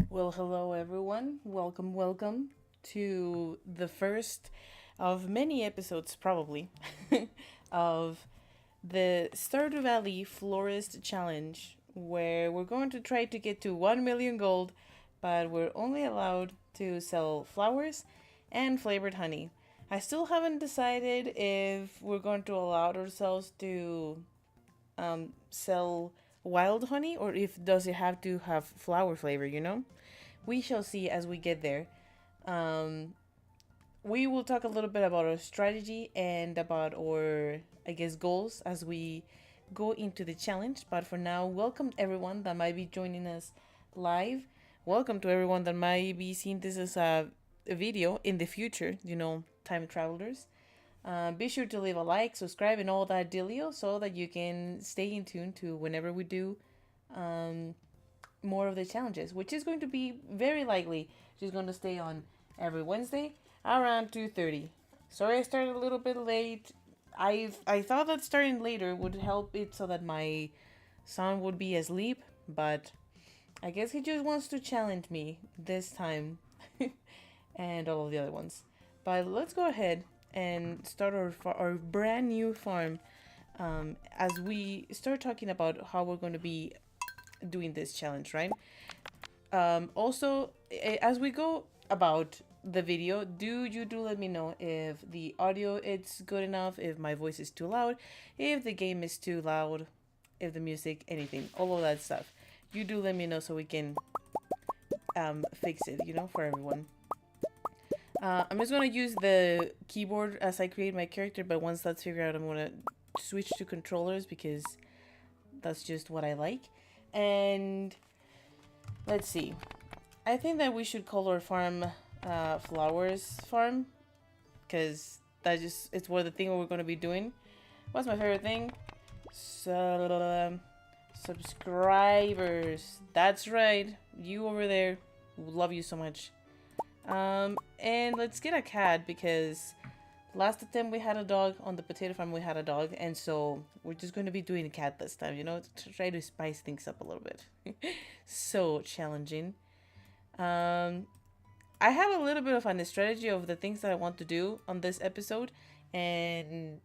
Well, hello everyone. Welcome to the first of many episodes, probably, of the Stardew Valley Florist Challenge, where we're going to try to get to 1 million gold, but we're only allowed to sell flowers and flavored honey. I still haven't decided if we're going to allow ourselves to sell wild honey or if does it have to have flower flavor. We shall see as we get there. Um, we will talk a little bit about our strategy and about our, I guess, goals as we go into the challenge. But for now, welcome everyone that might be joining us live. Welcome to everyone that might be seeing this as a video in the future, time travelers. Be sure to leave a like, subscribe, and all that dealio so that you can stay in tune to whenever we do um, more of the challenges, which is going to be very likely just going to stay on every Wednesday around 2:30. Sorry I started a little bit late. I thought that starting later would help it so that my son would be asleep, but I guess he just wants to challenge me this time and all of the other ones. But let's go ahead and start our brand new farm as we start talking about how we're going to be doing this challenge, right? Also, as we go about the video, do let me know if the audio it's good enough, if my voice is too loud, if the game is too loud, if the music, anything, all of that stuff. You do let me know so we can fix it, for everyone. I'm just gonna use the keyboard as I create my character, but once that's figured out, I'm gonna switch to controllers because that's just what I like. And let's see. I think that we should call our farm Flowers Farm because it's what the thing we're gonna be doing. What's my favorite thing? Subscribers. That's right. You over there. Love you so much. And let's get a cat because last attempt we had a dog on the potato farm. We had a dog, and so we're just going to be doing a cat this time. To try to spice things up a little bit. So challenging. I have a little bit of a strategy of the things that I want to do on this episode, and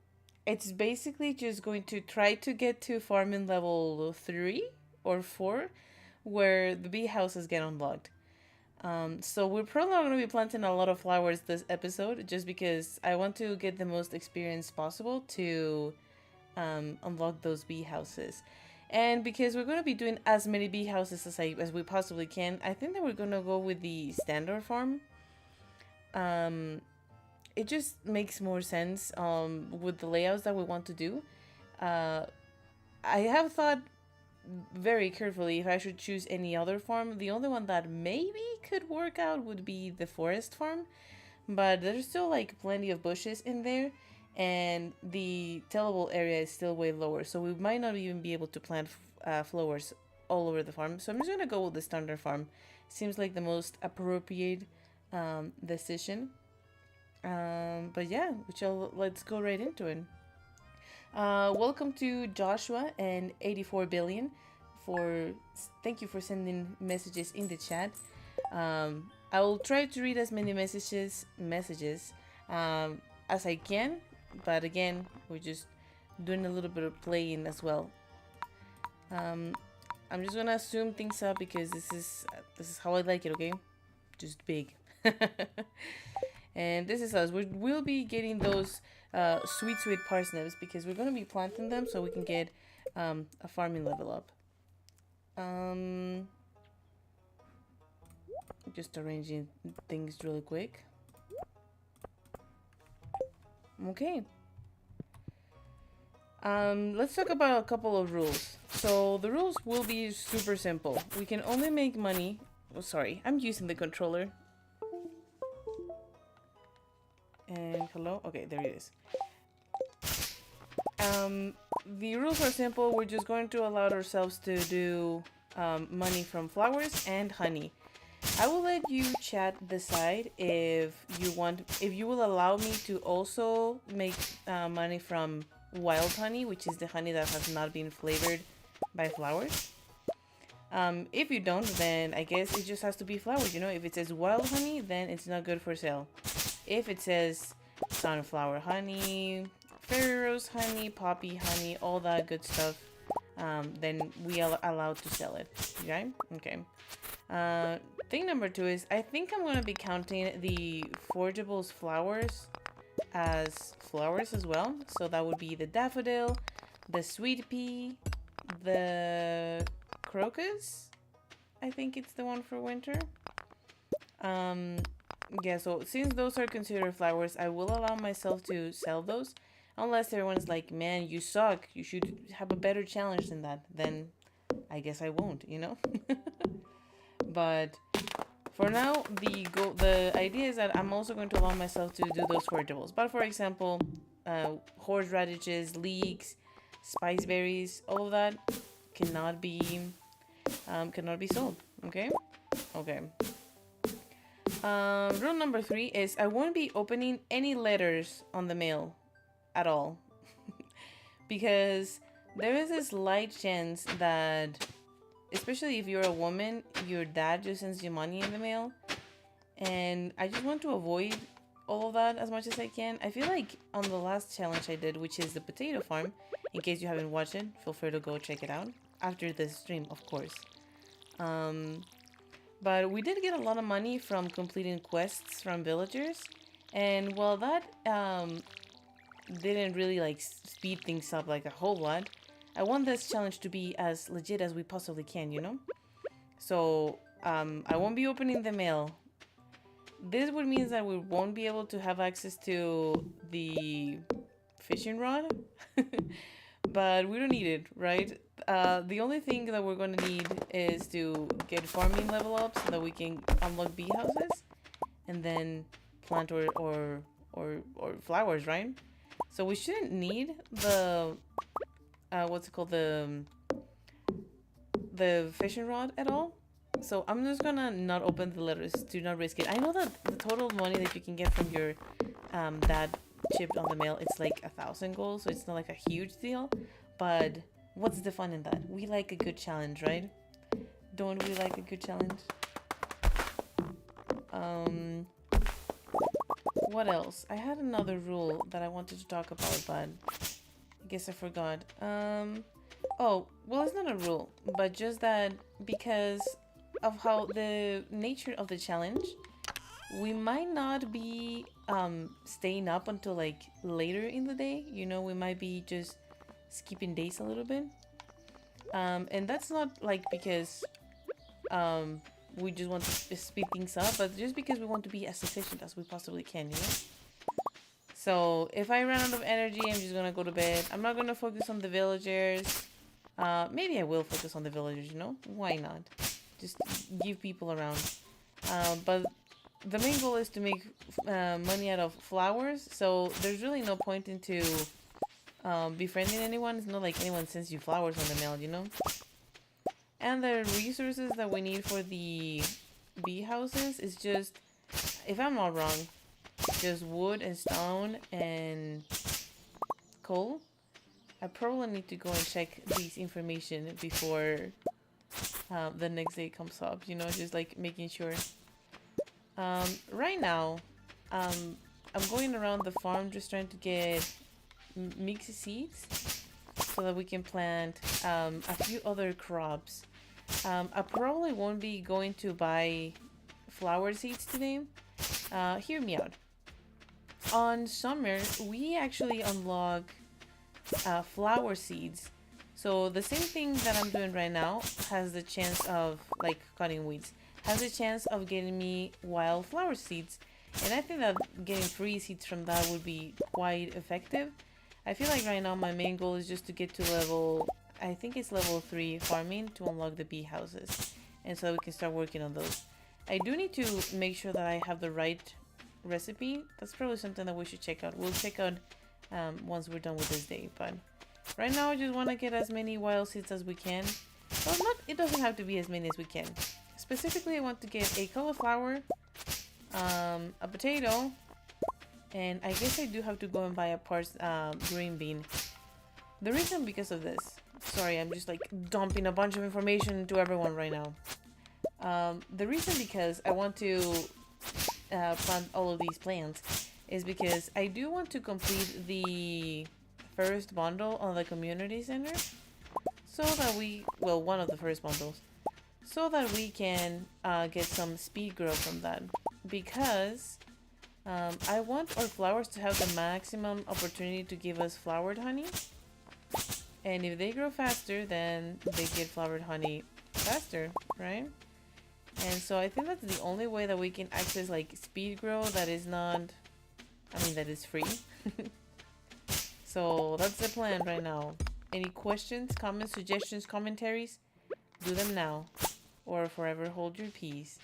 it's basically just going to try to get to farming level 3 or 4, where the bee houses get unlocked. So we're probably not going to be planting a lot of flowers this episode just because I want to get the most experience possible to unlock those bee houses. And because we're going to be doing as many bee houses as we possibly can, I think that we're going to go with the standard farm. It just makes more sense with the layouts that we want to do. I have thought very carefully if I should choose any other farm. The only one that maybe could work out would be the forest farm, but there's still like plenty of bushes in there and the tillable area is still way lower, so we might not even be able to plant flowers all over the farm. So I'm just gonna go with the standard farm. Seems like the most appropriate decision. But yeah, let's go right into it. Welcome to Joshua and 84 billion thank you for sending messages in the chat. I will try to read as many messages as I can, but again, we're just doing a little bit of playing as well. I'm just gonna assume things up because this is how I like it, okay? Just big. And this is us. We'll be getting those sweet parsnips because we're going to be planting them so we can get a farming level up. Just arranging things really quick. Okay. Let's talk about a couple of rules. So the rules will be super simple. We can only make money. Oh, sorry, I'm using the controller. And hello? Okay, there it is. The rules are simple. We're just going to allow ourselves to do money from flowers and honey. I will let you chat decide if you will allow me to also make money from wild honey, which is the honey that has not been flavored by flowers. If you don't, then I guess it just has to be flowers, you know? If it says wild honey, then it's not good for sale. If it says sunflower honey, fairy rose honey, poppy honey, all that good stuff, then we are allowed to sell it. Okay? Okay. Thing number 2 is I think I'm going to be counting the forageables flowers as flowers as well. So that would be the daffodil, the sweet pea, the crocus. I think it's the one for winter. Yeah, so since those are considered flowers, I will allow myself to sell those. Unless everyone's like, man, you suck. You should have a better challenge than that. Then I guess I won't, you know? But for now, the idea is that I'm also going to allow myself to do those forageables. But for example, horseradishes, leeks, spiceberries, all of that cannot be sold. Okay? Okay. Rule number 3 is I won't be opening any letters on the mail at all. Because there is a slight chance that, especially if you're a woman, your dad just sends you money in the mail. And I just want to avoid all of that as much as I can. I feel like on the last challenge I did, which is the potato farm, in case you haven't watched it, feel free to go check it out. After this stream, of course. But we did get a lot of money from completing quests from villagers. And while that didn't really like speed things up like a whole lot, I want this challenge to be as legit as we possibly can, you know? So I won't be opening the mail. This would mean that we won't be able to have access to the fishing rod. But we don't need it, right? The only thing that we're going to need is to get farming level up so that we can unlock bee houses and then plant or flowers, right? So we shouldn't need the what's it called, the fishing rod at all. So I'm just gonna not open the letters. Do not risk it. I know that the total money that you can get from your dad chipped on the mail, it's like 1,000 gold, so it's not like a huge deal. But what's the fun in that? We like a good challenge, right? Don't we like a good challenge? What else? I had another rule that I wanted to talk about, but I guess I forgot. Oh, well, it's not a rule, but just that because of how the nature of the challenge, we might not be staying up until like later in the day. You know, we might be just skipping days a little bit. And that's not like because we just want to speed things up, but just because we want to be as efficient as we possibly can, you know? So if I run out of energy, I'm just gonna go to bed. I'm not gonna focus on the villagers. Maybe I will focus on the villagers, you know? Why not? Just give people around. But the main goal is to make money out of flowers, so there's really no point into befriending anyone. It's not like anyone sends you flowers on the mail, you know? And the resources that we need for the bee houses is just, if I'm not wrong, just wood and stone and coal. I probably need to go and check this information before the next day comes up, you know, just like making sure. Right now, I'm going around the farm just trying to get mixed seeds so that we can plant a few other crops. I probably won't be going to buy flower seeds today. Hear me out. On summer, we actually unlock flower seeds. So the same thing that I'm doing right now has the chance of, like cutting weeds, has a chance of getting me wildflower seeds. And I think that getting free seeds from that would be quite effective. I feel like right now my main goal is just to get to level, I think it's level 3 farming to unlock the bee houses. And so we can start working on those. I do need to make sure that I have the right recipe. That's probably something that we should check out. We'll check out once we're done with this day. But right now I just want to get as many wild seeds as we can. Well, it doesn't have to be as many as we can. Specifically, I want to get a cauliflower, a potato, and I guess I do have to go and buy a parsed green bean. The reason because of this, Sorry, I'm just like dumping a bunch of information to everyone right now. The reason because I want to plant all of these plants is because I do want to complete the first bundle on the community center so that we, well, one of the first bundles, so that we can get some speed growth from that, because I want our flowers to have the maximum opportunity to give us flowered honey, and if they grow faster then they get flowered honey faster, right? And so I think that's the only way that we can access like speed grow that is not, I mean, that is free. So that's the plan right now. Any questions, comments, suggestions, commentaries? Do them now, or forever hold your peace.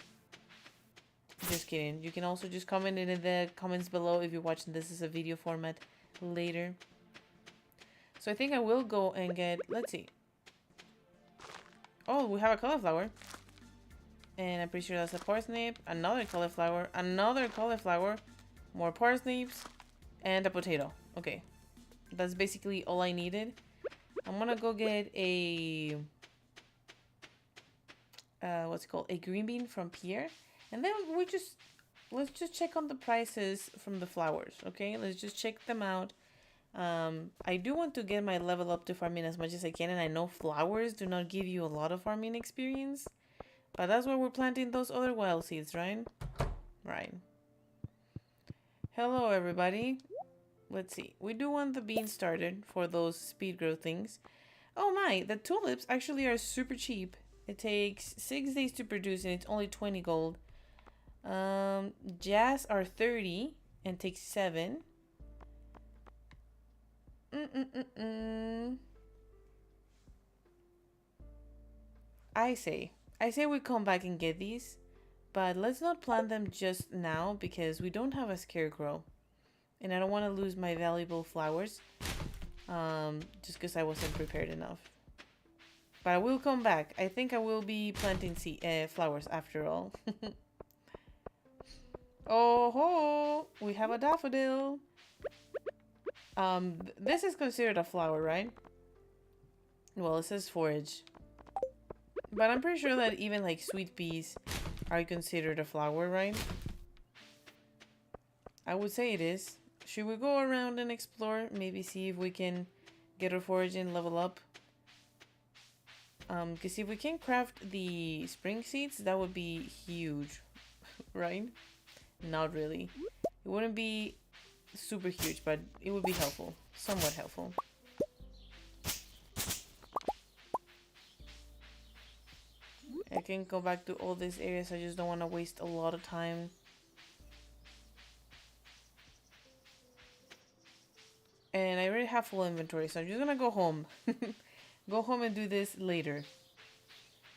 Just kidding. You can also just comment it in the comments below if you're watching this as a video format later. So I think I will go and get, let's see. Oh, we have a cauliflower. And I'm pretty sure that's a parsnip, another cauliflower, more parsnips, and a potato. Okay. That's basically all I needed. I'm gonna go get a what's it called? A green bean from Pierre. And then let's just check on the prices from the flowers, okay? Let's just check them out. I do want to get my level up to farming as much as I can, and I know flowers do not give you a lot of farming experience. But that's why we're planting those other wild seeds, right? Right. Hello, everybody. Let's see. We do want the beans started for those speed growth things. Oh my, the tulips actually are super cheap. It takes 6 days to produce and it's only 20 gold. Jazz are 30 and takes 7. I say we come back and get these, but let's not plant them just now because we don't have a scarecrow. And I don't want to lose my valuable flowers just because I wasn't prepared enough. But I will come back. I think I will be planting flowers after all. Oh ho! We have a daffodil. This is considered a flower, right? Well, it says forage. But I'm pretty sure that even like sweet peas are considered a flower, right? I would say it is. Should we go around and explore? Maybe see if we can get our foraging level up. Because if we can craft the spring seeds, that would be huge, right? Not really. It wouldn't be super huge, but it would be helpful. Somewhat helpful. I can go back to all these areas. I just don't want to waste a lot of time. And I already have full inventory, so I'm just gonna go home. Go home and do this later.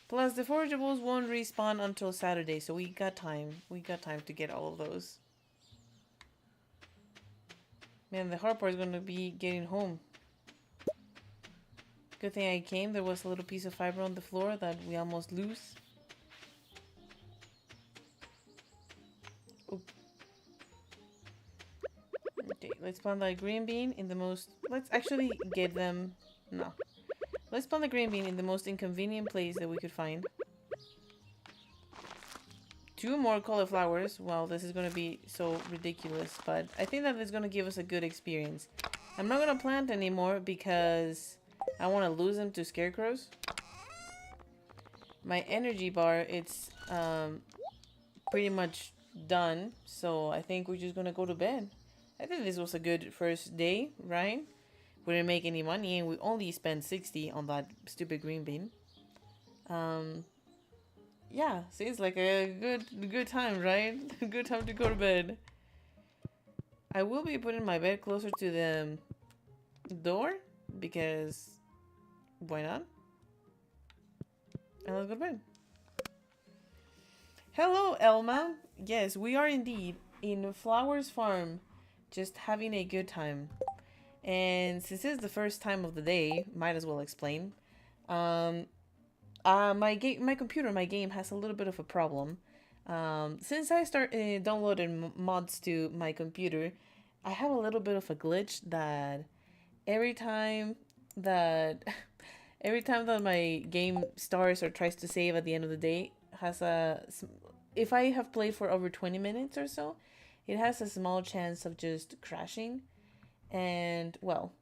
Plus, the forageables won't respawn until Saturday, so we got time. We got time to get all of those. Man, the hard part is gonna be getting home. Good thing I came. There was a little piece of fiber on the floor that we almost lose. Oop. Okay, let's plant that green bean in the most... Let's actually get them... No. Let's plant the green bean in the most inconvenient place that we could find. 2 more cauliflowers. Wow, this is going to be so ridiculous. But I think that it's going to give us a good experience. I'm not going to plant anymore because I want to lose them to scarecrows. My energy bar, it's pretty much done. So I think we're just going to go to bed. I think this was a good first day, right? We didn't make any money and we only spent 60 on that stupid green bean. Yeah, seems like a good time, right? Good time to go to bed. I will be putting my bed closer to the door because why not? And let's go to bed. Hello, Elma. Yes, we are indeed in Flowers Farm, just having a good time. And since it's the first time of the day, might as well explain. My game has a little bit of a problem. Since I downloading mods to my computer, I have a little bit of a glitch that every time that Every time that my game starts or tries to save at the end of the day, has a if I have played for over 20 minutes or so, it has a small chance of just crashing. And well,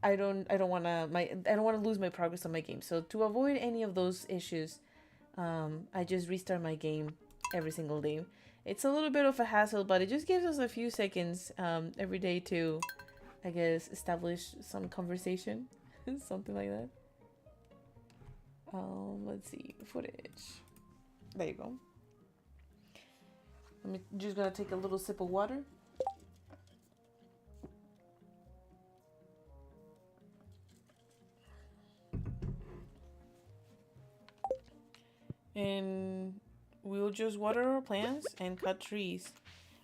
I don't want to lose my progress on my game. So to avoid any of those issues, I just restart my game every single day. It's a little bit of a hassle, but it just gives us a few seconds every day to, I guess, establish some conversation, something like that. Let's see, footage. There you go. I'm just gonna take a little sip of water. And we'll just water our plants and cut trees.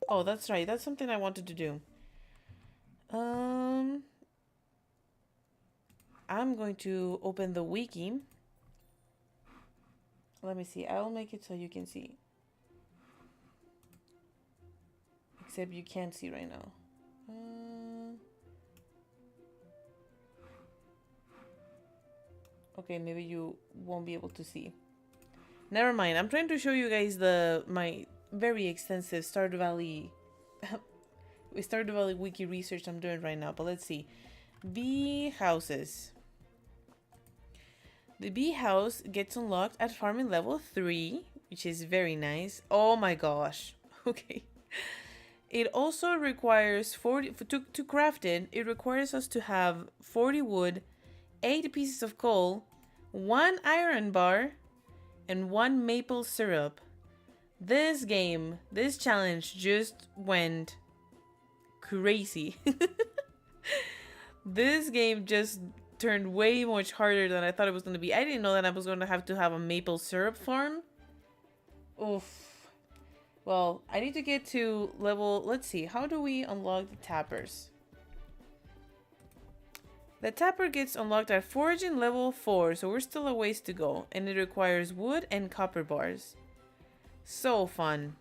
Oh, that's right. That's something I wanted to do. I'm going to open the wiki. Let me see. I'll make it so you can see. Except you can't see right now. Okay, maybe you won't be able to see. Never mind. I'm trying to show you guys my very extensive Stardew Valley wiki research I'm doing right now. But let's see. Bee houses. The bee house gets unlocked at farming level 3, which is very nice. Oh my gosh. Okay. It also requires 40 to craft it. It requires us to have 40 wood, 8 pieces of coal, 1 iron bar, and 1 maple syrup. This challenge just went crazy. This game just turned way much harder than I thought it was going to be. I didn't know that I was going to have a maple syrup farm. Oof. Well, I need to get to level... Let's see. How do we unlock the tappers? The tapper gets unlocked at foraging level 4, so we're still a ways to go. And it requires wood and copper bars. So fun.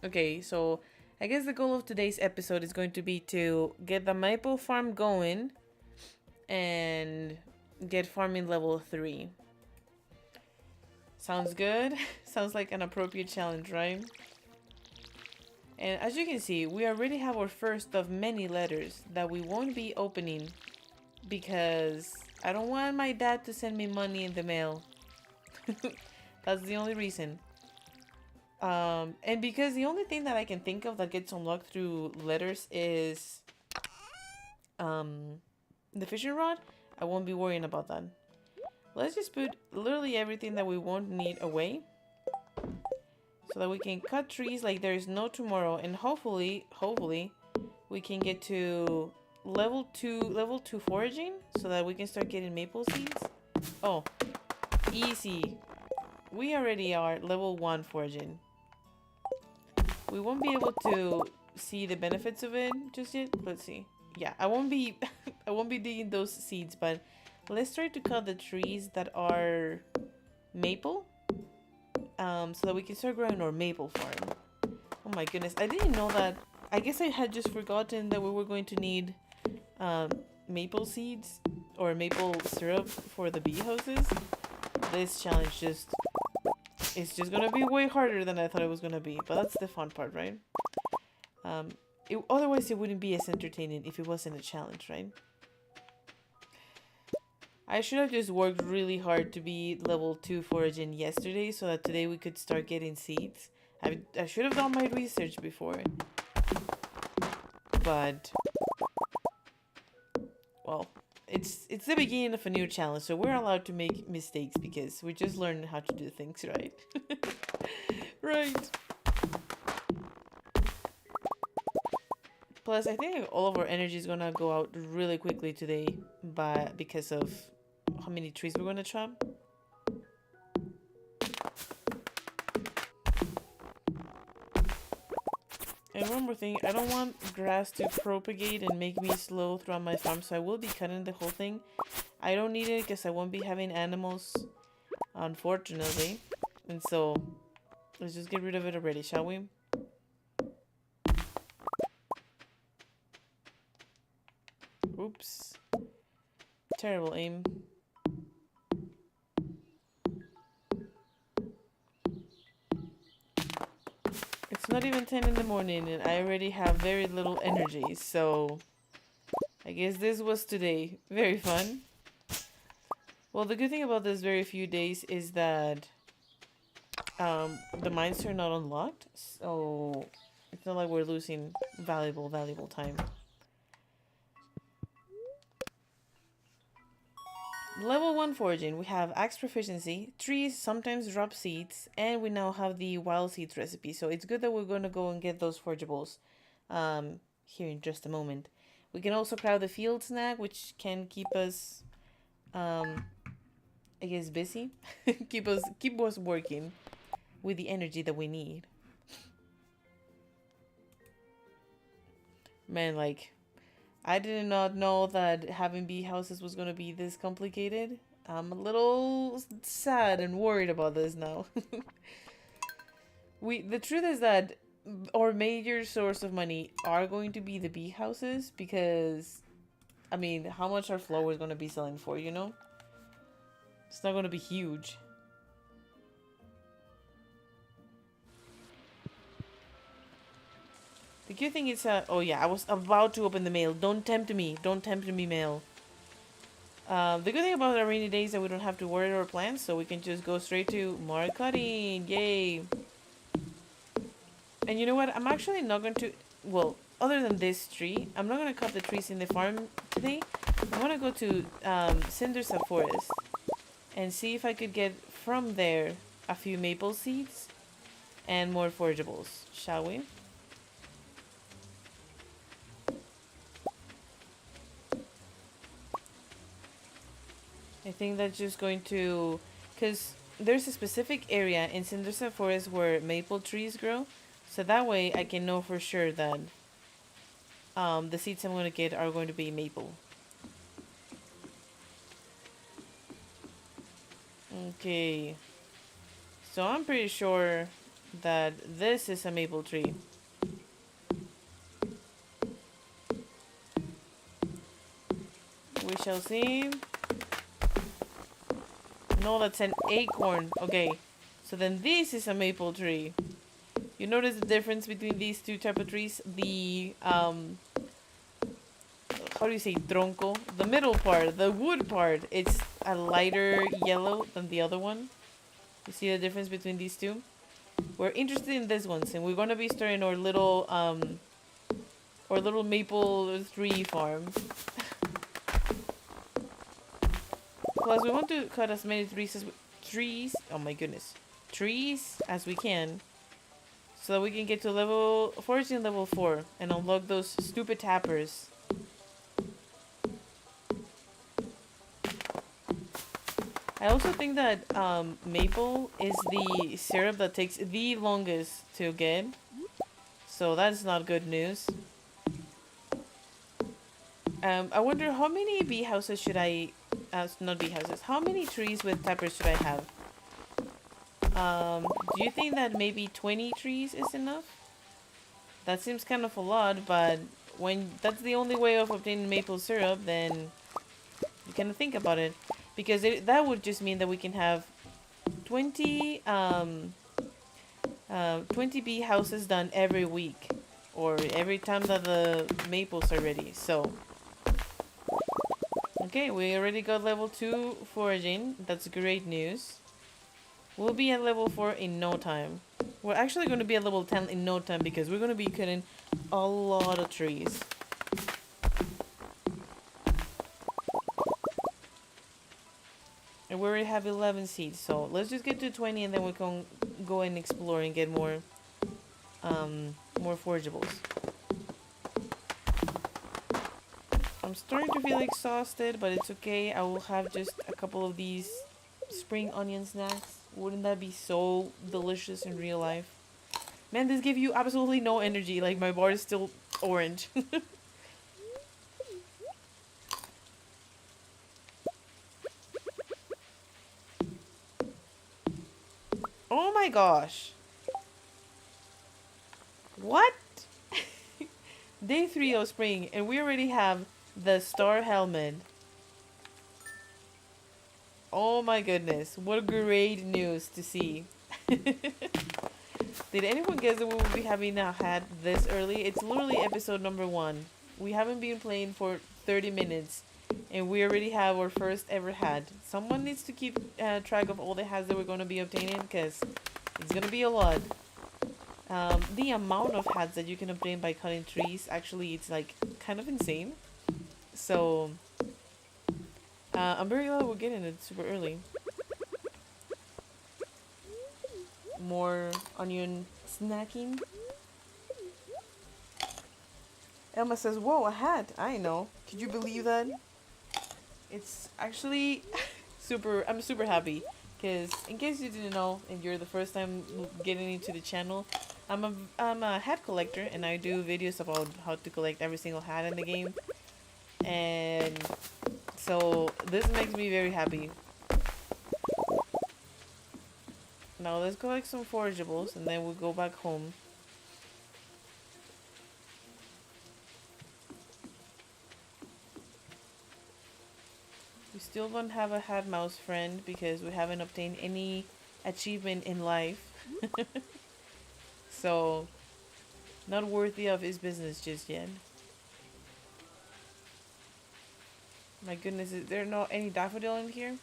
Okay, so I guess the goal of today's episode is going to be to get the maple farm going and get farming level 3. Sounds good? Sounds like an appropriate challenge, right? And as you can see, we already have our first of many letters that we won't be opening because I don't want my dad to send me money in the mail. That's the only reason. And because the only thing that I can think of that gets unlocked through letters is the fishing rod, I won't be worrying about that. Let's just put literally everything that we won't need away so that we can cut trees like there is no tomorrow, and hopefully we can get to level 2 foraging so that we can start getting maple seeds. Oh, easy. We already are level 1 foraging. We won't be able to see the benefits of it just yet. Let's see. Yeah, I won't be digging those seeds, but let's try to cut the trees that are maple, so that we can start growing our maple farm. Oh my goodness, I didn't know that. I guess I had just forgotten that we were going to need maple seeds or maple syrup for the bee houses. This challenge it's just gonna be way harder than I thought it was gonna be, but that's the fun part, right? Otherwise it wouldn't be as entertaining if it wasn't a challenge, right? I should have just worked really hard to be level 2 foraging yesterday so that today we could start getting seeds. I should have done my research before. But, well, it's the beginning of a new challenge, so we're allowed to make mistakes because we're just learning how to do things right. Right. Plus, I think all of our energy is gonna go out really quickly today, because of how many trees we're gonna chop. And one more thing, I don't want grass to propagate and make me slow throughout my farm, so I will be cutting the whole thing. I don't need it because I won't be having animals, unfortunately. And so, let's just get rid of it already, shall we? Oops. Terrible aim. not even 10 in the morning and I already have very little energy, so I guess this was today. Very fun. Well, the good thing about this very few days is that the mines are not unlocked, so it's not like we're losing valuable time. Level 1 foraging, we have axe proficiency, trees sometimes drop seeds, and we now have the wild seeds recipe, so it's good that we're going to go and get those forageables here in just a moment. We can also craft the field snack, which can keep us, I guess, busy. keep us working with the energy that we need. Man, like, I did not know that having bee houses was going to be this complicated. I'm a little sad and worried about this now. The truth is that our major source of money are going to be the bee houses because, I mean, how much are flowers going to be selling for, you know? It's not going to be huge. The good thing is, oh yeah, I was about to open the mail. Don't tempt me. Don't tempt me, mail. The good thing about our rainy days is that we don't have to worry our plants, so we can just go straight to more cutting. Yay. And you know what? I'm actually not going to, well, other than this tree, I'm not going to cut the trees in the farm today. I want to go to Cinders of Forest and see if I could get from there a few maple seeds and more forageables, shall we? I think that's just going to, because there's a specific area in Cindersa Forest where maple trees grow, so that way I can know for sure that the seeds I'm going to get are going to be maple. Okay, so I'm pretty sure that this is a maple tree. We shall see. No, that's an acorn. Okay, so then this is a maple tree. You notice the difference between these two type of trees? The, how do you say, tronco? The middle part, the wood part, it's a lighter yellow than the other one. You see the difference between these two? We're interested in this one, and we're gonna be starting our little maple tree farm. Plus, we want to cut as many trees as we can, so that we can get to foraging level 4 and unlock those stupid tappers. I also think that maple is the syrup that takes the longest to get, so that's not good news. I wonder how many bee houses should I... not bee houses. How many trees with peppers should I have? Do you think that maybe 20 trees is enough? That seems kind of a lot, but when that's the only way of obtaining maple syrup, then you kind of think about it. Because that would just mean that we can have 20 bee houses done every week. Or every time that the maples are ready. So... okay, we already got level 2 foraging. That's great news. We'll be at level 4 in no time. We're actually going to be at level 10 in no time because we're going to be cutting a lot of trees. And we already have 11 seeds, so let's just get to 20 and then we can go and explore and get more forageables. I'm starting to feel exhausted, but it's okay. I will have just a couple of these spring onion snacks. Wouldn't that be so delicious in real life? Man, this gives you absolutely no energy. Like, my bar is still orange. Oh my gosh. What? Day 3 of spring, and we already have the star helmet. Oh my goodness, what great news to see. Did anyone guess that we would be having a hat this early? It's literally episode number 1. We haven't been playing for 30 minutes, and we already have our first ever hat. Someone needs to keep track of all the hats that we're going to be obtaining, because it's going to be a lot. The amount of hats that you can obtain by cutting trees, actually, it's like kind of insane. So, I'm very glad we're getting it super early. More onion snacking. Elma says, whoa, a hat. I know. Could you believe that? It's actually I'm super happy. Because in case you didn't know, and you're the first time getting into the channel, I'm a hat collector, and I do videos about how to collect every single hat in the game. And so this makes me very happy. Now let's collect some forageables, and then we'll go back home. We still don't have a hat mouse friend because we haven't obtained any achievement in life. So, not worthy of his business just yet. My goodness, is there not any daffodil in here?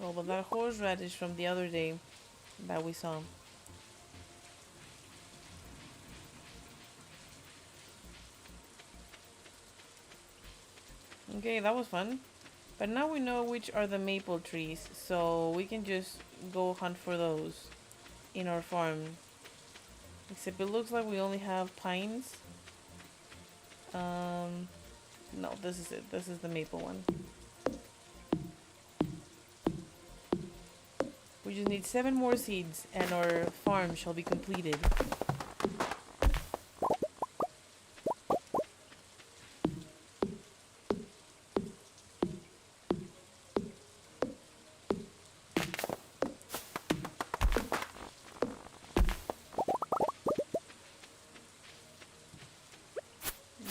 Oh, but that horseradish from the other day that we saw. Okay, that was fun. But now we know which are the maple trees, so we can just go hunt for those in our farm. Except it looks like we only have pines. No, this is it. This is the maple one. We just need 7 more seeds and our farm shall be completed.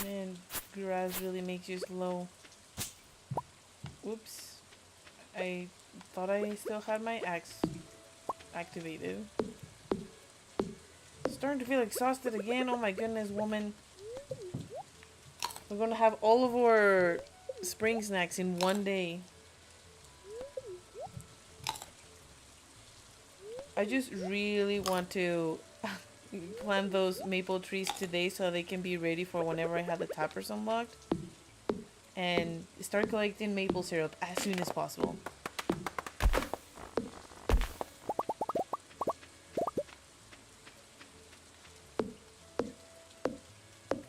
Man, grass really makes you slow. Oops. I thought I still had my axe activated. Starting to feel exhausted again. Oh my goodness, woman. We're gonna have all of our spring snacks in one day. I just really want to plant those maple trees today so they can be ready for whenever I have the tappers unlocked. And start collecting maple syrup as soon as possible.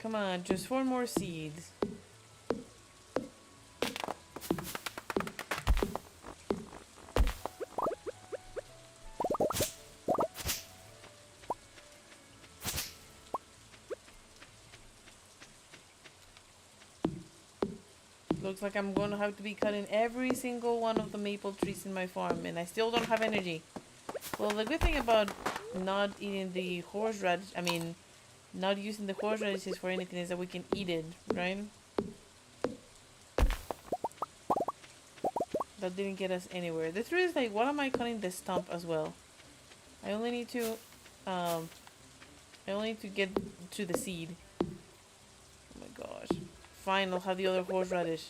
Come on, just 4 more seeds. Looks like I'm gonna have to be cutting every single one of the maple trees in my farm, and I still don't have energy. Well, the good thing about not eating the horseradish, not using the horseradishes for anything, is that we can eat it, right? That didn't get us anywhere. The truth is, like, what am I cutting the stump as well? I only need to get to the seed. Oh my gosh. Fine, I'll have the other horseradish.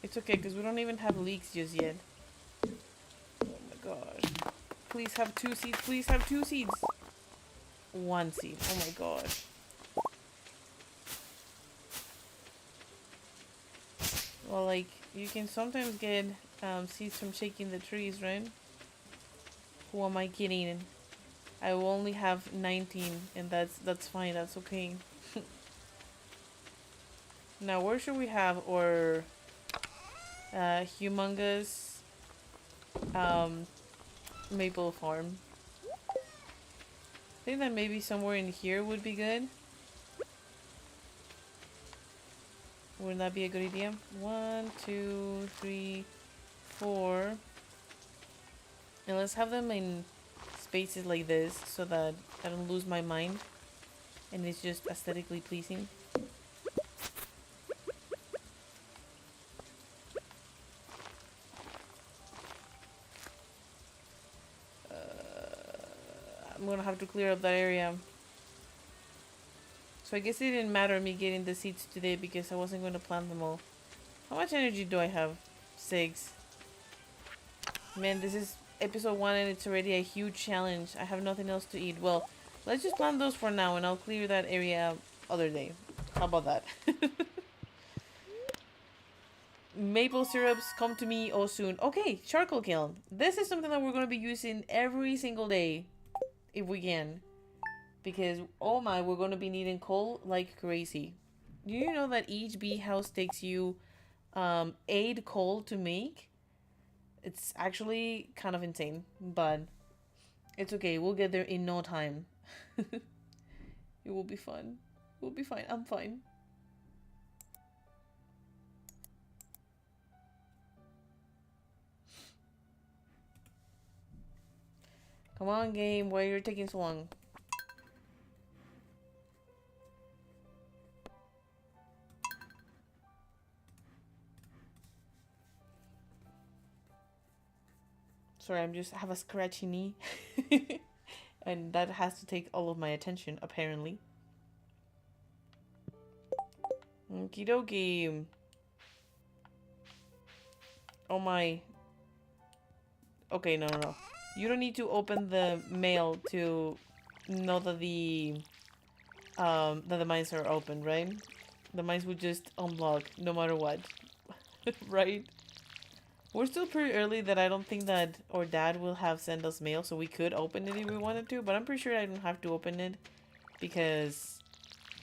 It's okay, because we don't even have leeks just yet. Oh my gosh. Please have 2 seeds. Please have 2 seeds. 1 seed. Oh my gosh. Well, like, you can sometimes get seeds from shaking the trees, right? Who am I kidding? I will only have 19, and that's fine. That's okay. Now, where should we have our humongous maple farm? I think that maybe somewhere in here would be good. Wouldn't that be a good idea? 1, 2, 3, 4. And let's have them in spaces like this so that I don't lose my mind. and it's just aesthetically pleasing. I'm gonna have to clear up that area. So I guess it didn't matter me getting the seeds today because I wasn't going to plant them all. How much energy do I have? 6. Man, this is episode 1 and it's already a huge challenge. I have nothing else to eat. Well, let's just plant those for now and I'll clear that area other day. How about that? Maple syrups, come to me oh soon. Okay, charcoal kiln. This is something that we're going to be using every single day if we can. Because, oh my, we're going to be needing coal like crazy. Do you know that each bee house takes you 8 coal to make? It's actually kind of insane, but it's okay. We'll get there in no time. It will be fun. We'll be fine. I'm fine. Come on, game. Why are you taking so long? Sorry, I have a scratchy knee. And that has to take all of my attention, apparently. Okie dokie. Oh my. Okay, no. You don't need to open the mail to know that the mines are open, right? The mines would just unlock no matter what. Right? We're still pretty early that I don't think that our dad will have sent us mail, so we could open it if we wanted to, but I'm pretty sure I don't have to open it because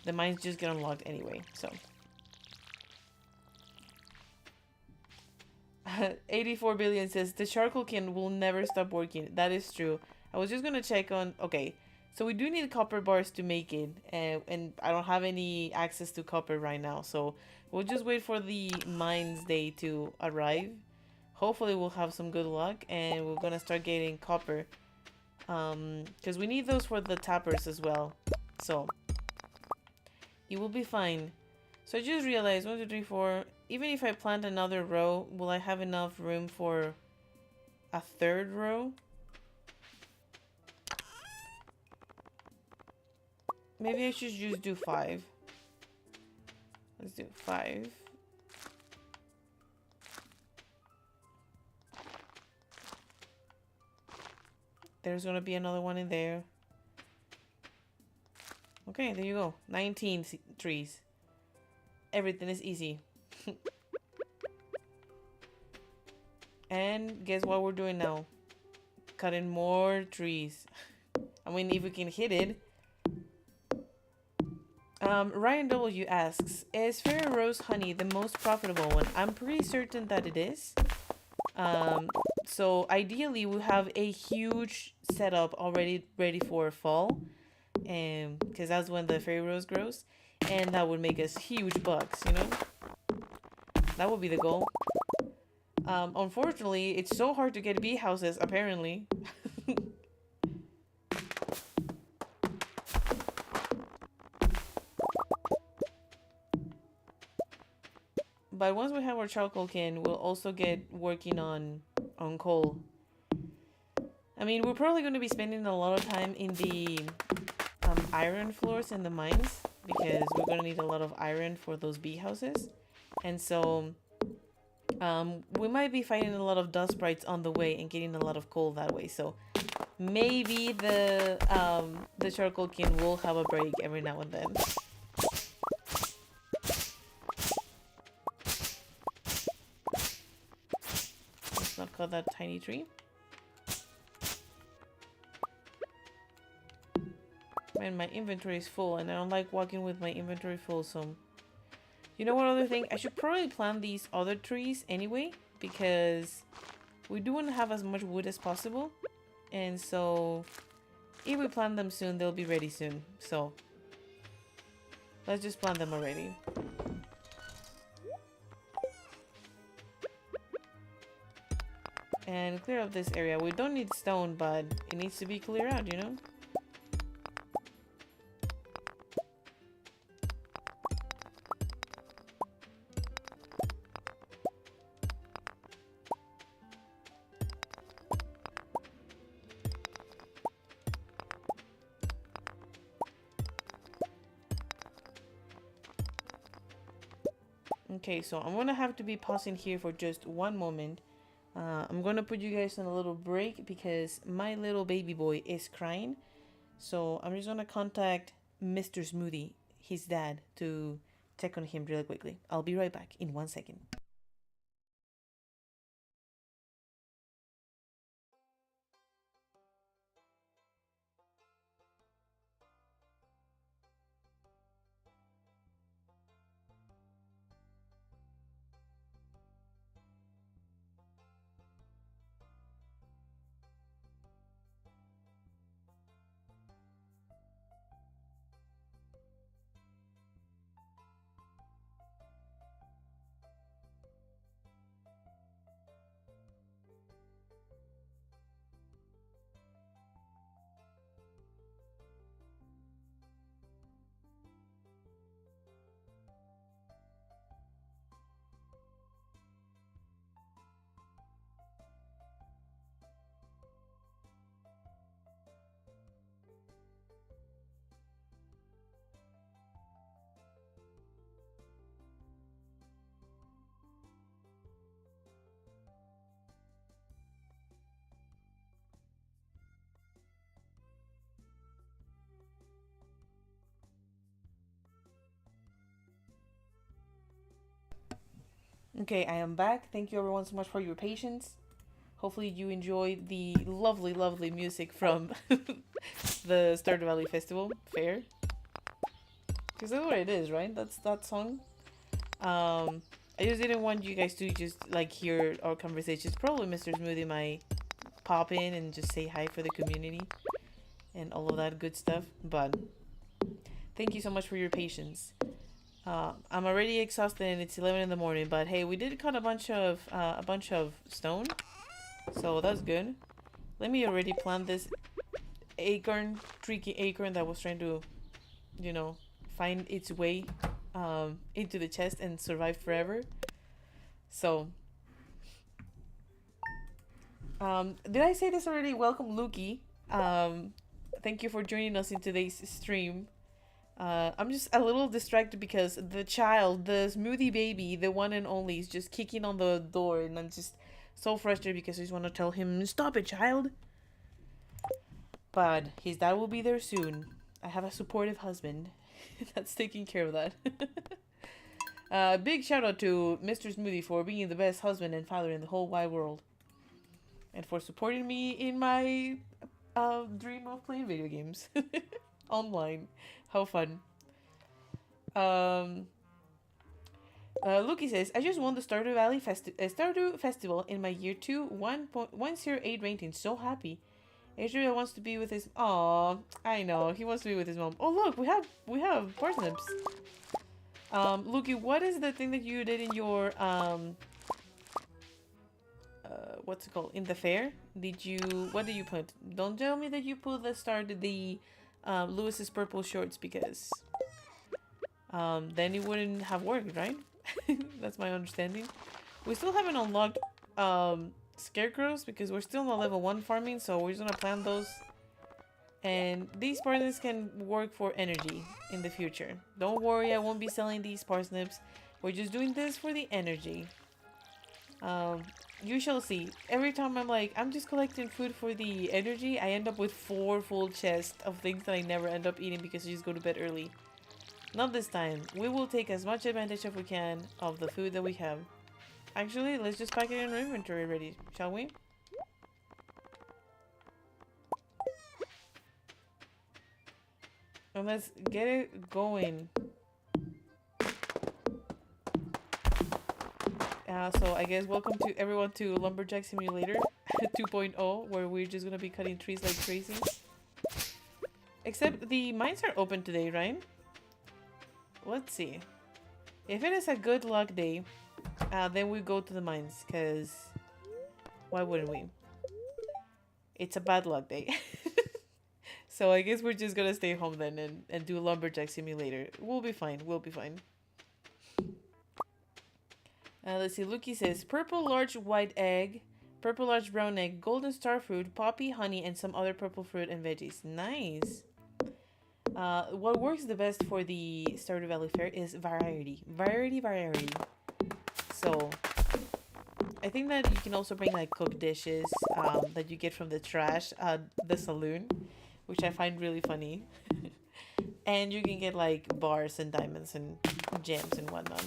the mines just get unlocked anyway, so. 84 billion says the charcoal kiln will never stop working. That is true. I was just gonna check on, okay, so we do need copper bars to make it, and I don't have any access to copper right now, so we'll just wait for the mines day to arrive. Hopefully we'll have some good luck and we're gonna start getting copper. Because we need those for the tappers as well. So, it will be fine. So I just realized, 1, 2, 3, 4, even if I plant another row, will I have enough room for a 3rd row? Maybe I should just do 5. Let's do 5. There's gonna be another one in there. Okay, there you go. 19 trees. Everything is easy. And guess what we're doing now? Cutting more trees. I mean, if we can hit it. Ryan W asks, is Fairy Rose honey the most profitable one? I'm pretty certain that it is. So ideally we have a huge setup already ready for fall, because that's when the fairy rose grows, and that would make us huge bucks, you know. That would be the goal. Unfortunately, it's so hard to get bee houses, apparently. But once we have our charcoal kiln, we'll also get working on coal. I mean, we're probably going to be spending a lot of time in the iron floors in the mines, because we're going to need a lot of iron for those bee houses. And so we might be fighting a lot of dust sprites on the way and getting a lot of coal that way. So maybe the charcoal kiln will have a break every now and then. Let's not cut that tiny tree. Man, my inventory is full and I don't like walking with my inventory full, so... You know what other thing? I should probably plant these other trees anyway, because we do want to have as much wood as possible. And so, if we plant them soon, they'll be ready soon. So, let's just plant them already. And clear up this area. We don't need stone, but it needs to be cleared out, you know? Okay, so I'm gonna have to be pausing here for just one moment. I'm gonna put you guys on a little break because my little baby boy is crying. So I'm just gonna contact Mr. Smoothie, his dad, to check on him really quickly. I'll be right back in 1 second. Okay, I am back. Thank you everyone so much for your patience. Hopefully you enjoyed the lovely, lovely music from the Stardew Valley Festival Fair. Because that's what it is, right? That's that song. I just didn't want you guys to just like hear our conversations. Probably Mr. Smoothie might pop in and just say hi for the community and all of that good stuff. But thank you so much for your patience. I'm already exhausted and it's 11 in the morning. But hey, we did cut a bunch of stone, so that's good. Let me already plant this tricky acorn that was trying to, you know, find its way into the chest and survive forever. So, did I say this already? Welcome, Lukey. Thank you for joining us in today's stream. I'm just a little distracted because the child, the smoothie baby, the one and only, is just kicking on the door, and I'm just so frustrated because I just want to tell him, "Stop it, child." But his dad will be there soon. I have a supportive husband that's taking care of that. Big shout out to Mr. Smoothie for being the best husband and father in the whole wide world, and for supporting me in my dream of playing video games online. How fun. Lucky says, I just won the Stardew Valley Stardew Festival in my year 2 1.108 ranking. So happy. Israel wants to be with his. Aw, I know he wants to be with his mom. Oh look, we have parsnips. Lucky, what is the thing that you did in your what's it called, in the fair? What did you put? Don't tell me that you put the Lewis's purple shorts, because then it wouldn't have worked, right? That's my understanding. We still haven't unlocked scarecrows because we're still not level 1 farming, so we're just gonna plant those. And these parsnips can work for energy in the future. Don't worry, I won't be selling these parsnips. We're just doing this for the energy. You shall see. Every time I'm like, I'm just collecting food for the energy, I end up with 4 full chests of things that I never end up eating because I just go to bed early. Not this time. We will take as much advantage as we can of the food that we have. Actually, let's just pack it in our inventory ready, shall we? And let's get it going. So I guess welcome to everyone to Lumberjack Simulator 2.0, where we're just gonna be cutting trees like crazy. Except the mines are open today, right? Let's see. If it is a good luck day, then we go to the mines, because why wouldn't we? It's a bad luck day. So I guess we're just gonna stay home then and do Lumberjack Simulator. We'll be fine. We'll be fine. Let's see. Lucky says purple large white egg, purple large brown egg, golden star fruit, poppy, honey, and some other purple fruit and veggies. Nice. What works the best for the Stardew Valley Fair is variety. Variety. So I think that you can also bring like cooked dishes that you get from the trash at the saloon, which I find really funny. And you can get like bars and diamonds and gems and whatnot.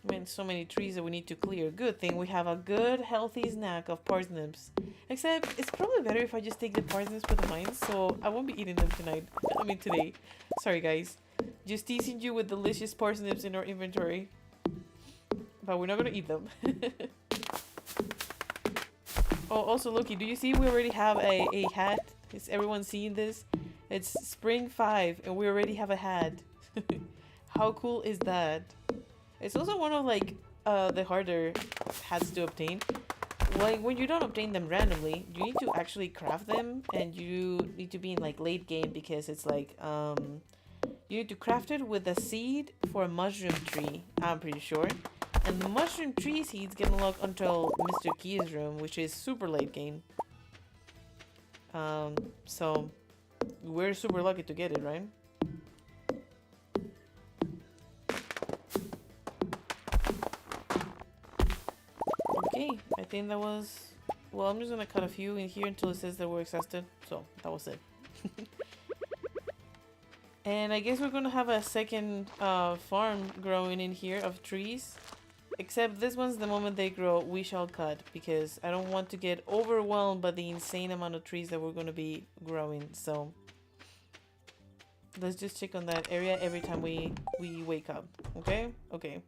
Man, so many trees that we need to clear. Good thing we have a good healthy snack of parsnips. Except it's probably better if I just take the parsnips for the mines, so I won't be eating them tonight. I mean today. Sorry guys. Just teasing you with delicious parsnips in our inventory. But we're not gonna eat them. Oh, also Loki, do you see we already have a hat? Is everyone seeing this? It's spring 5 and we already have a hat. How cool is that? It's also one of like the harder hats to obtain. Like when you don't obtain them randomly, you need to actually craft them, and you need to be in like late game because it's like you need to craft it with a seed for a mushroom tree, I'm pretty sure. And the mushroom tree seeds get unlocked until Mr. Key's room, which is super late game. So we're super lucky to get it, right? Okay, I think that was... Well, I'm just gonna cut a few in here until it says that we're exhausted. So, that was it. And I guess we're gonna have a second farm growing in here of trees. Except this one's the moment they grow, we shall cut. Because I don't want to get overwhelmed by the insane amount of trees that we're gonna be growing. So, let's just check on that area every time we wake up. Okay? Okay.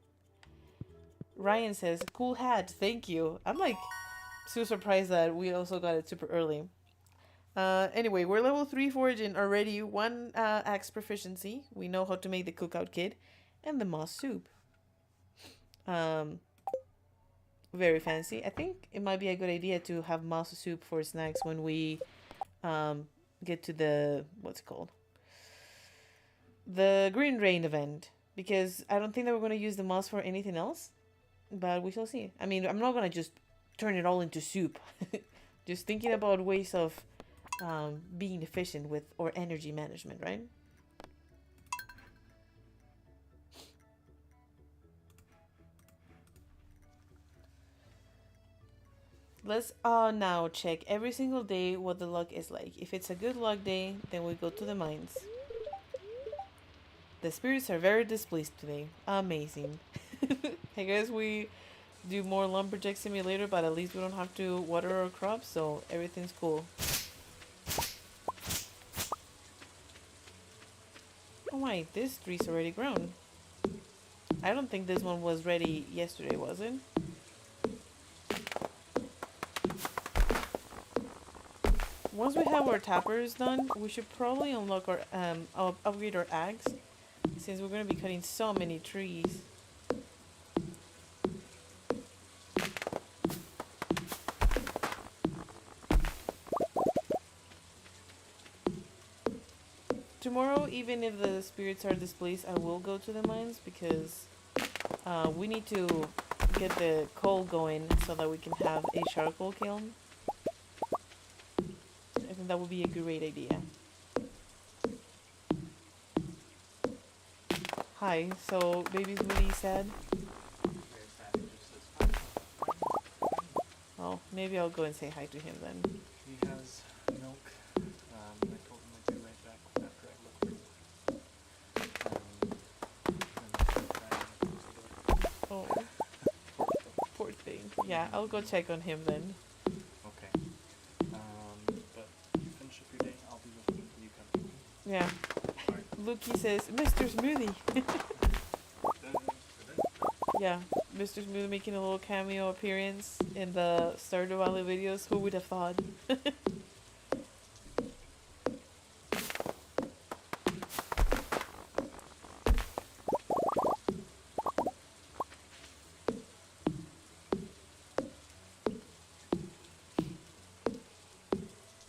Ryan says, cool hat, thank you. I'm like so surprised that we also got it super early. Anyway, we're level 3 foraging already. 1 axe proficiency. We know how to make the cookout kit. And the moss soup. Very fancy. I think it might be a good idea to have moss soup for snacks when we get to the... What's it called? The Green Rain event. Because I don't think that we're going to use the moss for anything else. But we shall see. I mean, I'm not gonna just turn it all into soup. Just thinking about ways of being efficient with our energy management, right? Let's now check every single day what the luck is like. If it's a good luck day, then we go to the mines. The spirits are very displeased today. Amazing. I guess we do more lumberjack simulator, but at least we don't have to water our crops, so everything's cool. Oh my, this tree's already grown. I don't think this one was ready yesterday, was it? Once we have our tappers done, we should probably unlock our upgrade our axe, since we're going to be cutting so many trees. Tomorrow, even if the spirits are displeased, I will go to the mines because we need to get the coal going so that we can have a charcoal kiln. I think that would be a great idea. Hi, so baby's really sad. Oh, maybe I'll go and say hi to him then. He has milk. I told him I'd be right back after I look. Oh, poor thing. Yeah, I'll go check on him then. Okay. But finish up your day. I'll be with you come. Yeah. Lucky says, Mr. Smoothie. Yeah, Mr. Smoothie making a little cameo appearance in the Stardew Valley videos. Who would have thought?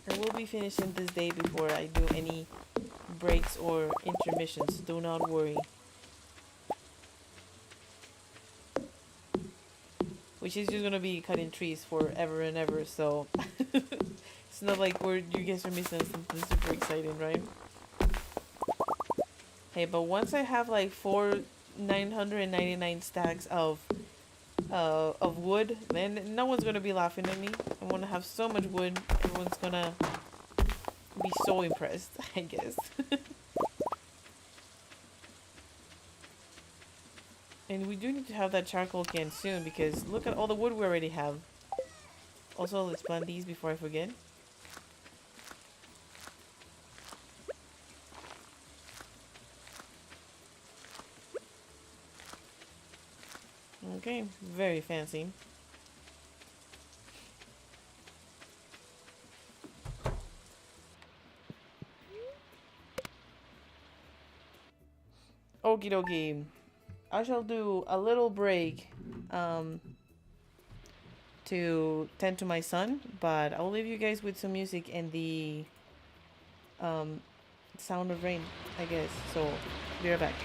I will be finishing this day before I do any breaks or intermissions. Do not worry. Which is just gonna be cutting trees forever and ever, so it's not like you guys are missing something super exciting, right? Hey, but once I have like 999 stacks of wood, then no one's gonna be laughing at me. I'm gonna have so much wood, everyone's gonna be so impressed, I guess. And we do need to have that charcoal can soon because look at all the wood we already have. Also, let's plant these before I forget. Okay, very fancy. Okie dokie. I shall do a little break to tend to my son, but I'll leave you guys with some music and the um, sound of rain, I guess. So, be right back.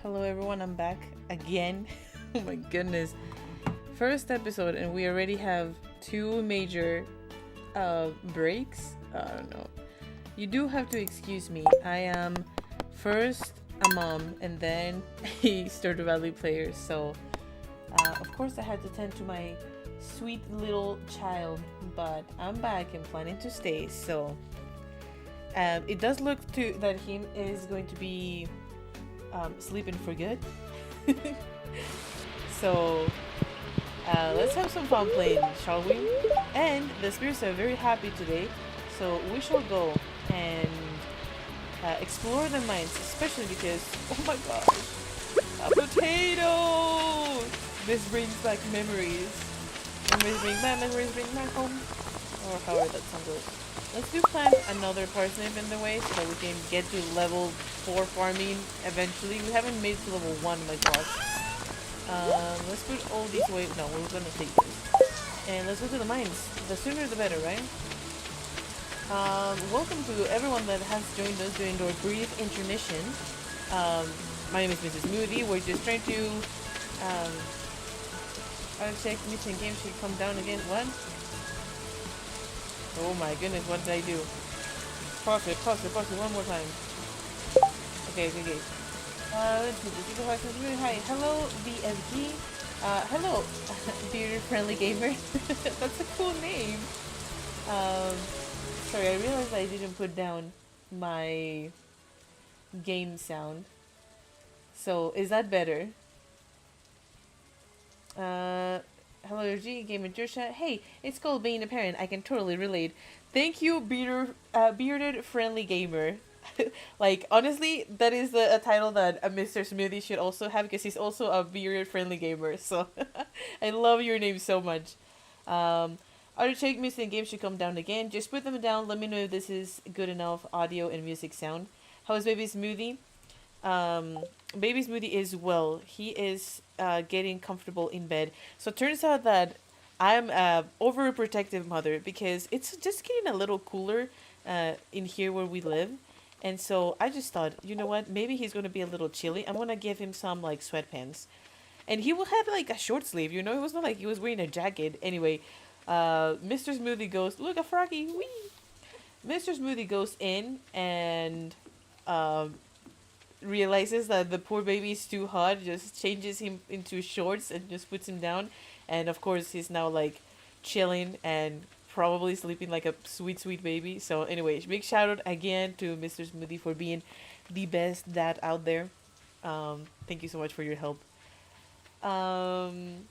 Hello everyone, I'm back again. Oh my goodness. First episode and we already have 2 major breaks. I don't know. You do have to excuse me. I am first a mom and then a Stardew Valley player, so of course I had to tend to my sweet little child, but I'm back and planning to stay, so it does look to that he is going to be sleeping for good. So let's have some fun playing, shall we? And the spirits are very happy today, so we shall go and explore the mines, especially because, oh my gosh, a potato! This brings back memories. Memories bring back home. Or however that song goes. Let's do plant another parsnip in the way so that we can get to level 4 farming eventually. We haven't made it to level 1, my gosh. Let's put all these away. No, we're gonna take this. And let's go to the mines. The sooner the better, right? Welcome to everyone that has joined us during our brief intermission. My name is Mrs. Moody. We're just trying to check missing game should come down again. What? Oh my goodness, what did I do? Pause it one more time. Okay. Let's see, the people is really high. Hello, BFG. Hello, bearded friendly gamer. That's a cool name. Sorry, I realized I didn't put down my game sound. So, is that better? Hello, G, Gamer Joshua. Hey, it's called being a parent. I can totally relate. Thank you, bearded friendly gamer. Like, honestly, that is a title that Mr. Smoothie should also have because he's also a bearded friendly gamer. So, I love your name so much. Auto check missing games should come down again. Just put them down. Let me know if this is good enough audio and music sound. How is Baby Smoothie? Baby Smoothie is well. He is getting comfortable in bed. So it turns out that I'm a overprotective mother because it's just getting a little cooler in here where we live. And so I just thought, you know what? Maybe he's going to be a little chilly. I'm going to give him some like sweatpants. And he will have like a short sleeve, you know? It was not like he was wearing a jacket. Anyway, Mr. Smoothie goes, look, a froggy, wee! Mr. Smoothie goes in and realizes that the poor baby is too hot, just changes him into shorts and just puts him down. And of course, he's now like chilling and probably sleeping like a sweet, sweet baby. So anyway, big shout out again to Mr. Smoothie for being the best dad out there. Thank you so much for your help. BFG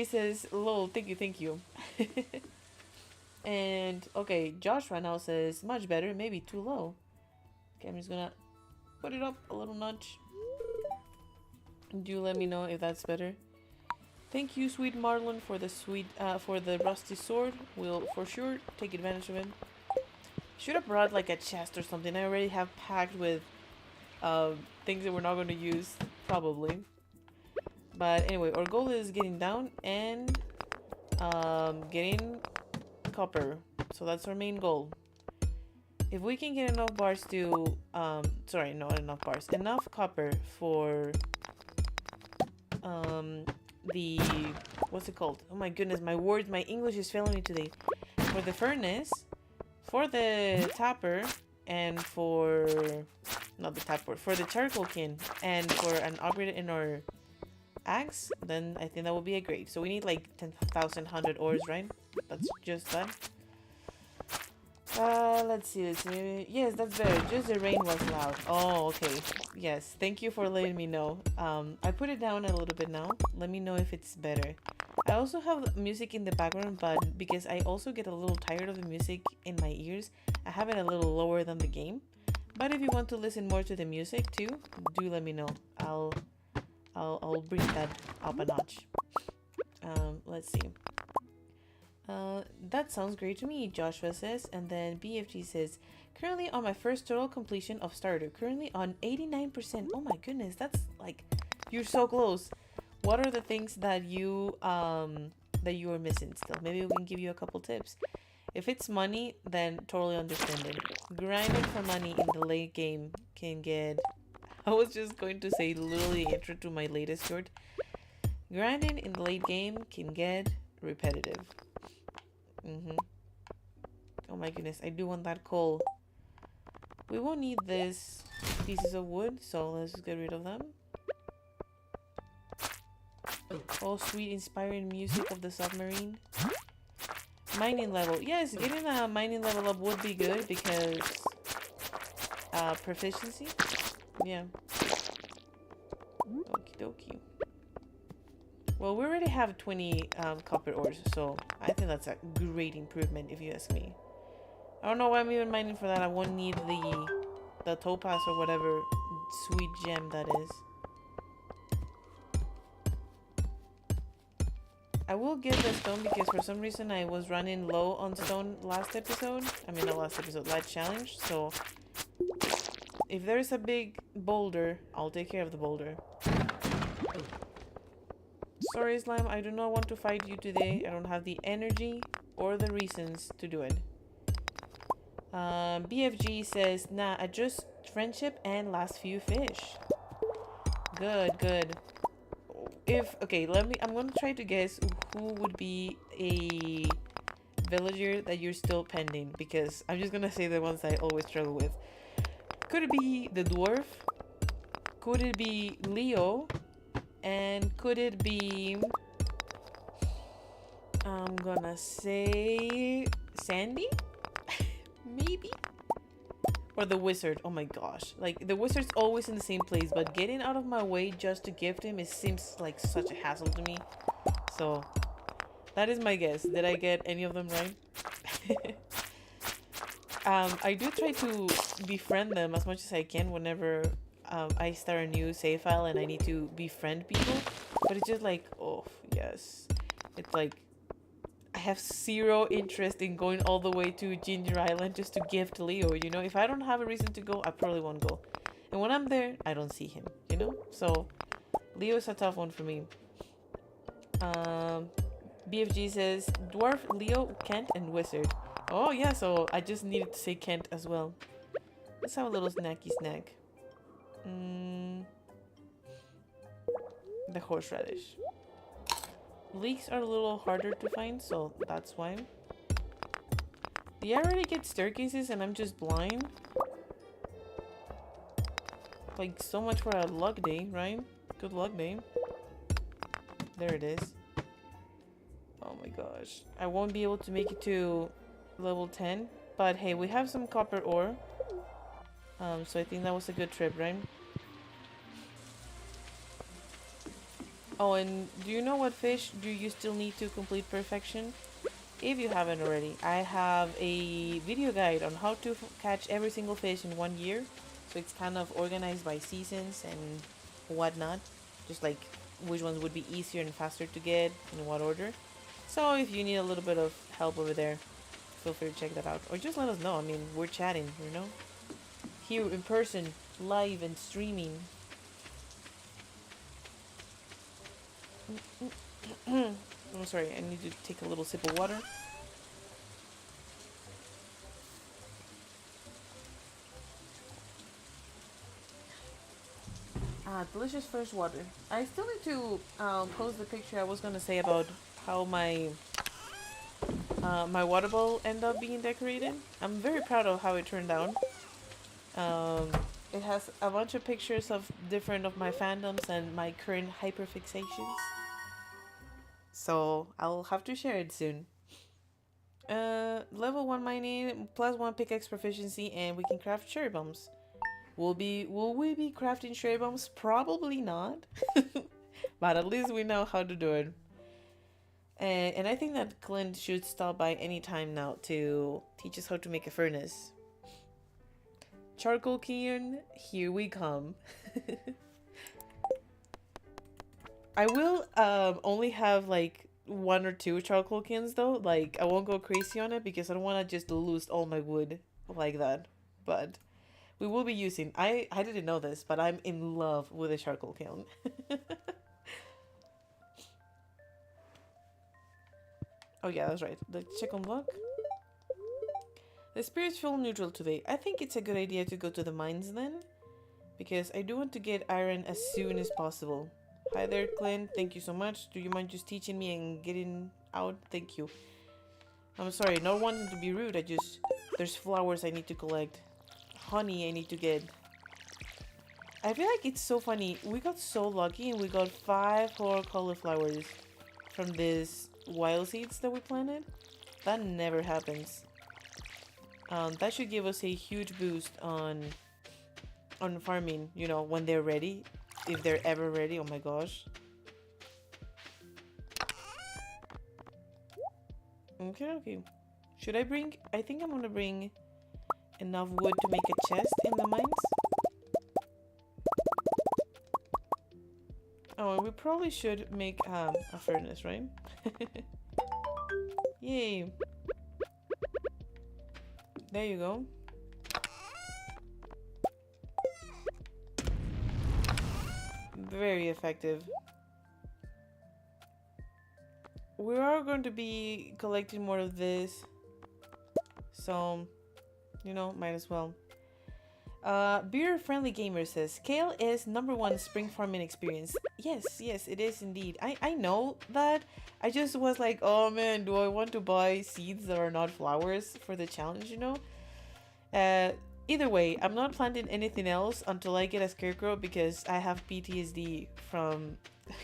says, lol, thank you. And okay, Joshua now says, much better, maybe too low. Okay, I'm just gonna put it up a little notch. Do let me know if that's better. Thank you, sweet Marlon, for the rusty sword. We'll for sure take advantage of it. Should have brought like a chest or something. I already have packed with things that we're not going to use, probably. But anyway, our goal is getting down and getting copper. So that's our main goal. If we can get enough bars to, sorry, not enough bars, enough copper for, the, what's it called? Oh my goodness, my English is failing me today. For the furnace, for the tapper, and for, not the tapper, for the charcoal can, and for an upgrade in our axe, then I think that would be a great. So we need like 10,100 ores, right? That's just that. Let's see. Yes, that's better. Just the rain was loud. Oh, okay. Yes, thank you for letting me know. I put it down a little bit now. Let me know if it's better. I also have music in the background, but because I also get a little tired of the music in my ears, I have it a little lower than the game. But if you want to listen more to the music too, do let me know. I'll bring that up a notch. Let's see. That sounds great to me, Joshua says, and then BFG says, currently on my first total completion of Stardew, currently on 89%. Oh my goodness, that's like, you're so close. What are the things that you are missing still? Maybe we can give you a couple tips. If it's money, then totally understand it. Grinding for money in the late game can get I was just going to say literally intro to my latest short. Grinding in the late game can get repetitive. Oh my goodness, I do want that coal. We won't need this pieces of wood, so let's just get rid of them. Oh, sweet inspiring music of the submarine. Mining level. Yes, getting a mining level up would be good because proficiency. Yeah. Okie dokie. Well, we already have 20 copper ores, so I think that's a great improvement if you ask me. I don't know why I'm even mining for that. I won't need the topaz or whatever sweet gem that is. I will get the stone because for some reason I was running low on stone last episode. I mean, not last episode, last challenge. So if there's a big boulder, I'll take care of the boulder. Sorry, slime, I do not want to fight you today. I don't have the energy or the reasons to do it. BFG says, nah, adjust friendship and last few fish. Good, good. Okay, I'm gonna try to guess who would be a villager that you're still pending, because I'm just gonna say the ones I always struggle with. Could it be the dwarf? Could it be Leo? And could it be, I'm gonna say Sandy? Maybe? Or the wizard. Oh my gosh. Like, the wizard's always in the same place, but getting out of my way just to gift him, it seems like such a hassle to me. So, that is my guess. Did I get any of them right? I do try to befriend them as much as I can whenever I start a new save file and I need to befriend people. But it's just like, oh, yes. It's like, I have zero interest in going all the way to Ginger Island just to gift Leo, you know? If I don't have a reason to go, I probably won't go. And when I'm there, I don't see him, you know? So, Leo is a tough one for me. BFG says, Dwarf, Leo, Kent, and Wizard. Oh, yeah, so I just needed to say Kent as well. Let's have a little snacky snack. The horseradish. Leeks are a little harder to find, so that's why. Did I already get staircases and I'm just blind? Like, so much for a luck day, right? Good luck day. There it is. Oh my gosh. I won't be able to make it to level 10. But hey, we have some copper ore. So I think that was a good trip, right? Oh, and do you know what fish do you still need to complete perfection? If you haven't already, I have a video guide on how to catch every single fish in 1 year. So it's kind of organized by seasons and whatnot. Just like which ones would be easier and faster to get, in what order. So if you need a little bit of help over there, feel free to check that out. Or just let us know. I mean, we're chatting, you know? Here in person, live and streaming. I'm sorry, I need to take a little sip of water. Delicious fresh water. I still need to post the picture I was gonna say about how my my water bowl ended up being decorated. I'm very proud of how it turned out. It has a bunch of pictures of different of my fandoms and my current hyperfixations. So I'll have to share it soon. Level 1 mining, +1 pickaxe proficiency, and we can craft cherry bombs. Will we be crafting cherry bombs? Probably not. But at least we know how to do it. And I think that Clint should stop by any time now to teach us how to make a furnace. Charcoal kiln, here we come. I will only have like 1 or 2 charcoal kilns though. Like, I won't go crazy on it because I don't want to just lose all my wood like that. But we will be using, I didn't know this, but I'm in love with a charcoal kiln. Oh yeah, that's right. Let's check on luck. The spirits feel neutral today. I think it's a good idea to go to the mines then. because I do want to get iron as soon as possible. Hi there, Clint. Thank you so much. Do you mind just teaching me and getting out? Thank you. I'm sorry, not wanting to be rude. There's flowers I need to collect. Honey I need to get. I feel like it's so funny. We got so lucky and we got 5 whole cauliflowers from these wild seeds that we planted. That never happens. That should give us a huge boost on farming, you know, when they're ready. If they're ever ready. Oh my gosh. Okay. Should I bring... I think I'm gonna bring enough wood to make a chest in the mines. Oh, and we probably should make a furnace, right? Yay. There you go. Very effective. We are going to be collecting more of this. So, you know, might as well. Beer Friendly Gamer says, kale is #1 spring farming experience. Yes, it is indeed. I know that. I just was like, oh man, do I want to buy seeds that are not flowers for the challenge, you know? Either way, I'm not planting anything else until I get a scarecrow because I have PTSD from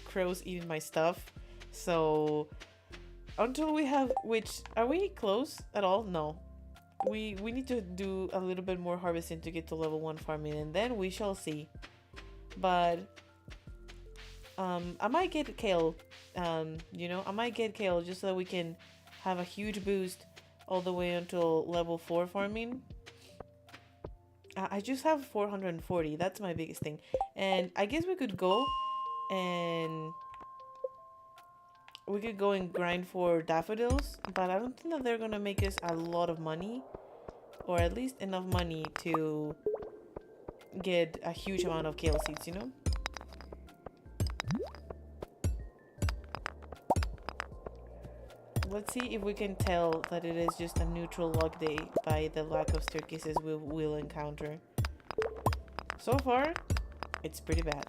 crows eating my stuff. So, until we have, which, are we close at all? No. We need to do a little bit more harvesting to get to level 1 farming, and then we shall see. But I might get kale. You know, I might get kale just so that we can have a huge boost all the way until level 4 farming. I just have 440. That's my biggest thing. And I guess we could go and grind for daffodils, but I don't think that they're gonna make us a lot of money, or at least enough money to get a huge amount of kale seeds, you know? Let's see if we can tell that it is just a neutral luck day by the lack of staircases we will encounter. So far, it's pretty bad.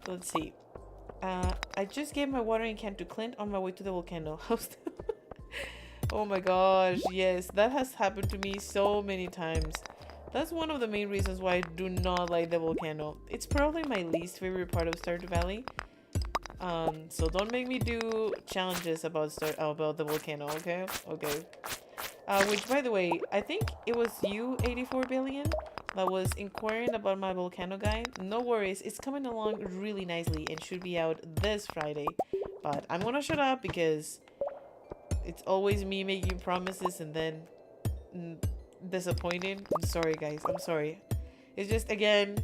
Let's see. I just gave my watering can to Clint on my way to the volcano. Oh my gosh, yes, that has happened to me so many times. That's one of the main reasons why I do not like the volcano. It's probably my least favorite part of Stardew Valley. So don't make me do challenges about the volcano, okay? Okay. Which, by the way, I think it was you, 84 billion, that was inquiring about my volcano guy. No worries, it's coming along really nicely and should be out this Friday. But I'm gonna shut up because it's always me making promises and then disappointing. I'm sorry, guys. I'm sorry. It's just, again,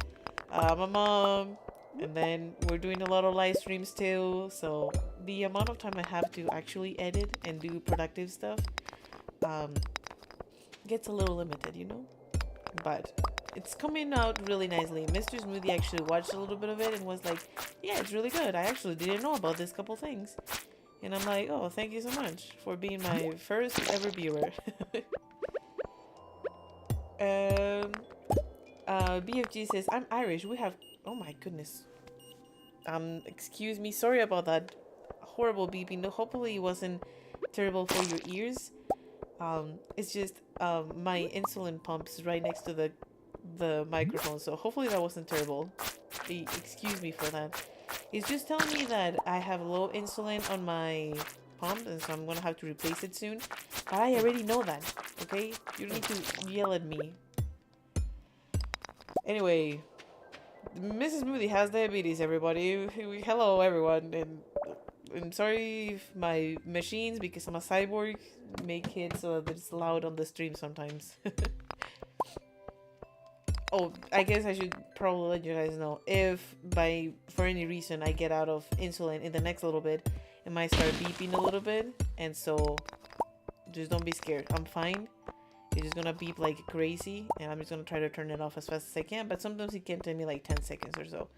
my mom, and then we're doing a lot of live streams too. So the amount of time I have to actually edit and do productive stuff gets a little limited, you know? But it's coming out really nicely. Mr. Smoothie actually watched a little bit of it and was like, yeah, it's really good. I actually didn't know about this couple things. And I'm like, oh, thank you so much for being my first ever viewer. BFG says, I'm Irish. We have... Oh my goodness. Excuse me. Sorry about that horrible beeping. Hopefully it wasn't terrible for your ears. It's just my insulin pumps right next to the microphone, so hopefully that wasn't terrible. Excuse me for that. It's just telling me that I have low insulin on my pump, and so I'm gonna have to replace it soon. But I already know that, okay? You don't need to yell at me. Anyway, Mrs. Moody has diabetes, everybody. Hello, everyone, and I'm sorry if my machines, because I'm a cyborg, make it so that it's loud on the stream sometimes. Oh, I guess I should probably let you guys know, if for any reason I get out of insulin in the next little bit, it might start beeping a little bit, and so just don't be scared. I'm fine. It's just gonna beep like crazy, and I'm just gonna try to turn it off as fast as I can, but sometimes it can take me like 10 seconds or so.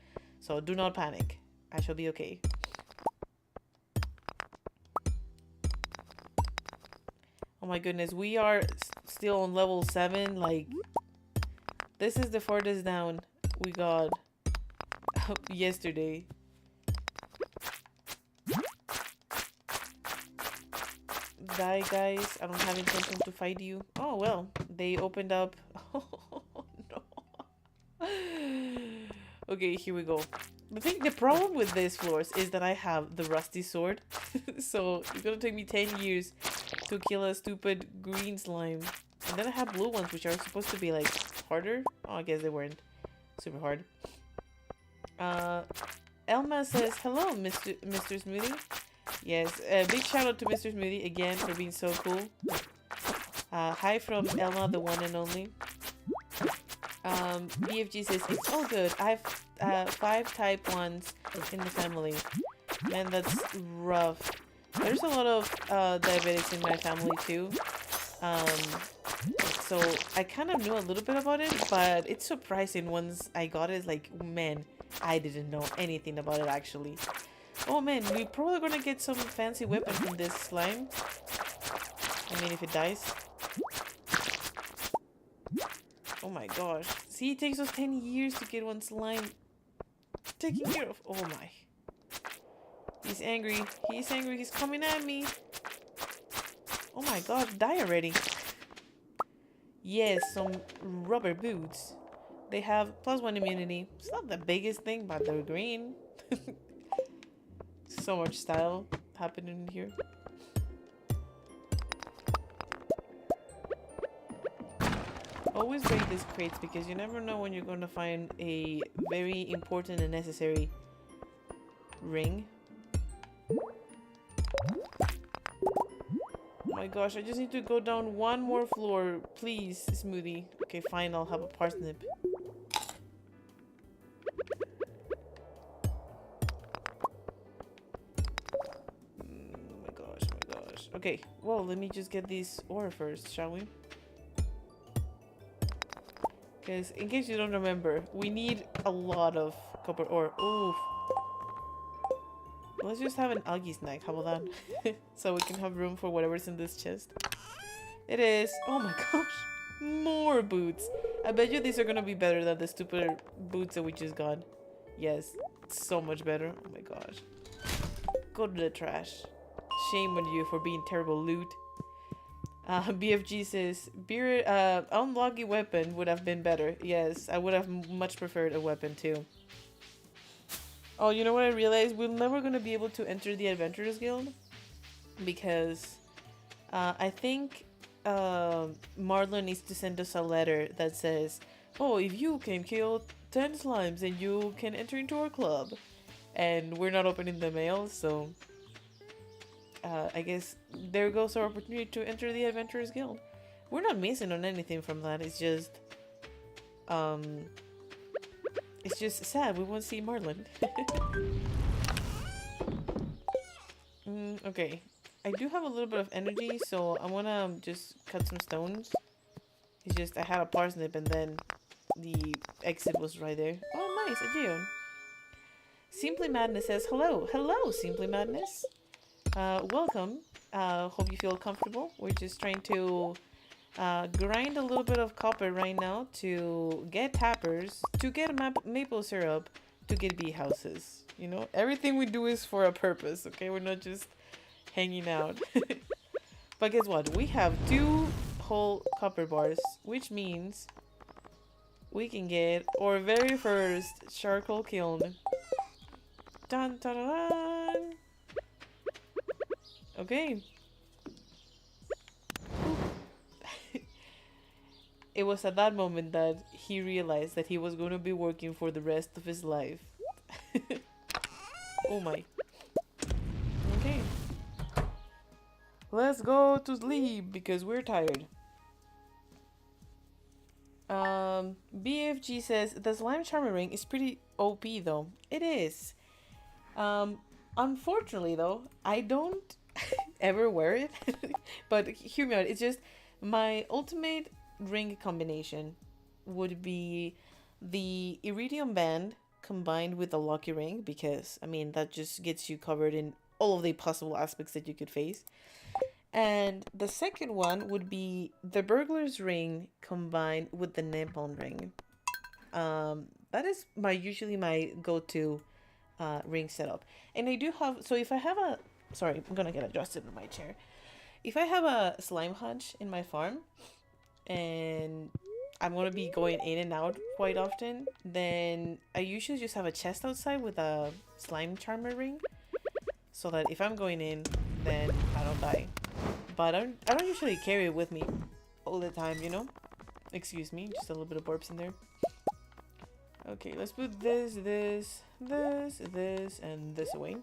So do not panic. I shall be okay. Oh my goodness, we are still on level 7, like... This is the farthest down we got yesterday. Die, guys. I don't have intention to fight you. Oh, well. They opened up. Oh, no. Okay, here we go. The problem with this, floors, is that I have the rusty sword. So it's gonna take me 10 years to kill a stupid green slime. And then I have blue ones, which are supposed to be, like, harder. Oh, I guess they weren't super hard. Elma says, hello, Mr. Smoothie. Yes, big shout out to Mr. Smoothie again for being so cool. Hi from Elma, the one and only. BFG says, it's all good. I have 5 type 1s in the family. Man, that's rough. There's a lot of diabetics in my family too. So I kind of knew a little bit about it, but it's surprising once I got it. Like, man, I didn't know anything about it actually. Oh man, we're probably gonna get some fancy weapon from this slime. I mean, if it dies. Oh my gosh. See, it takes us 10 years to get one slime taken care of. Oh my. He's angry. He's angry. He's coming at me. Oh my gosh, die already. Yes, some rubber boots. They have +1 immunity. It's not the biggest thing, but they're green. So much style happening here. Always break these crates because you never know when you're going to find a very important and necessary ring. Oh my gosh, I just need to go down one more floor. Please, Smoothie. Okay, fine, I'll have a parsnip. Oh my gosh. Okay, well, let me just get these ore first, shall we? Because, in case you don't remember, we need a lot of copper ore. Oof. Let's just have an algae snack, how about that? So we can have room for whatever's in this chest. It is. Oh my gosh. More boots. I bet you these are gonna be better than the stupid boots that we just got. Yes. So much better. Oh my gosh. Go to the trash. Shame on you for being terrible loot. BFG says, unlucky weapon would have been better. Yes, I would have much preferred a weapon too. Oh, you know what I realized? We're never going to be able to enter the Adventurers Guild. Because I think Marlon needs to send us a letter that says, oh, if you can kill 10 slimes, then you can enter into our club. And we're not opening the mail, so... I guess there goes our opportunity to enter the Adventurers Guild. We're not missing on anything from that. It's just sad. We won't see Marlon. Okay. I do have a little bit of energy, so I want to just cut some stones. It's just I had a parsnip and then the exit was right there. Oh, nice. A geode. Simply Madness says, hello. Hello, Simply Madness. Welcome. Hope you feel comfortable. We're just trying to grind a little bit of copper right now to get tappers, to get maple syrup, to get bee houses. You know, everything we do is for a purpose, okay? We're not just hanging out. But guess what? We have 2 whole copper bars, which means we can get our very first charcoal kiln. Dun dun dun dun! Okay. It was at that moment that he realized that he was going to be working for the rest of his life. Oh my. Okay. Let's go to sleep because we're tired. BFG says the slime charmer ring is pretty OP though. It is. Unfortunately though, I don't ever wear it. But hear me out, it's just my ultimate ring combination would be the iridium band combined with the lucky ring, because I mean that just gets you covered in all of the possible aspects that you could face. And the second one would be the burglar's ring combined with the napalm ring. That is usually my go-to ring setup. And I do have, so if I have a, sorry, I'm gonna get adjusted in my chair. If I have a slime hutch in my farm and I'm gonna be going in and out quite often, then I usually just have a chest outside with a slime charmer ring, so that if I'm going in, then I don't die. But I don't usually carry it with me all the time, you know? Excuse me, just a little bit of burps in there. Okay, let's put this, and this away.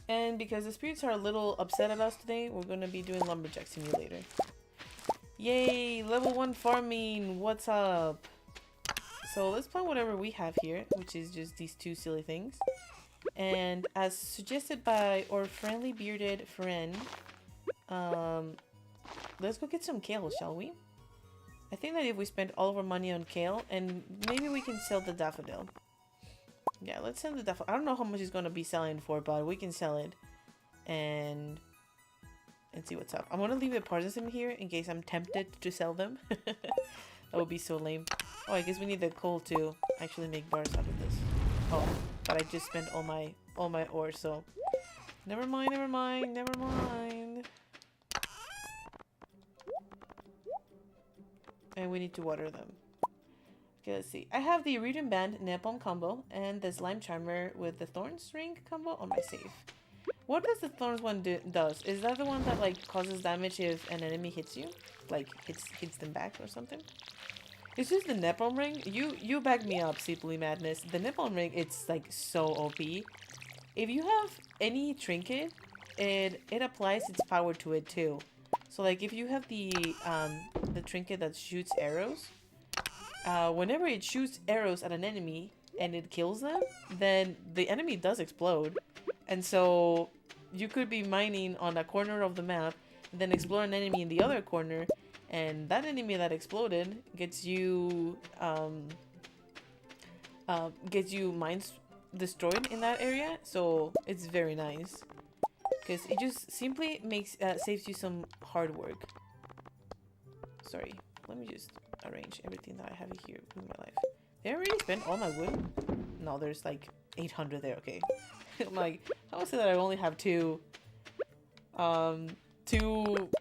And because the spirits are a little upset at us today, we're gonna be doing Lumberjack Simulator. Yay! Level 1 farming! What's up? So let's plant whatever we have here, which is just these two silly things. And as suggested by our friendly bearded friend, let's go get some kale, shall we? I think that if we spend all of our money on kale, and maybe we can sell the daffodil. Yeah, let's sell the daffodil. I don't know how much it's going to be selling for, but we can sell it. And see what's up. I'm going to leave the parts in here in case I'm tempted to sell them. That would be so lame. Oh, I guess we need the coal to actually make bars out of this. Oh, but I just spent all my ore, so never mind. And we need to water them. Okay, let's see. I have the Iridium Band Napalm combo and the Slime Charmer with the Thorns ring combo on my save. What does the Thorns one does? Is that the one that like causes damage if an enemy hits you? Like hits them back or something? It's just the Napalm ring. You back me up, Sleepily Madness. The Napalm ring, it's like so OP. If you have any trinket, it applies its power to it too. So like if you have the trinket that shoots arrows, whenever it shoots arrows at an enemy and it kills them, then the enemy does explode. And so you could be mining on a corner of the map, then explore an enemy in the other corner, and that enemy that exploded gets you mines destroyed in that area. So it's very nice because it just simply makes saves you some hard work. Sorry, let me just arrange everything that I have here in my life. Did I already spend all my wood? No, there's like 800 there. Okay. I'm like, how is it that I only have two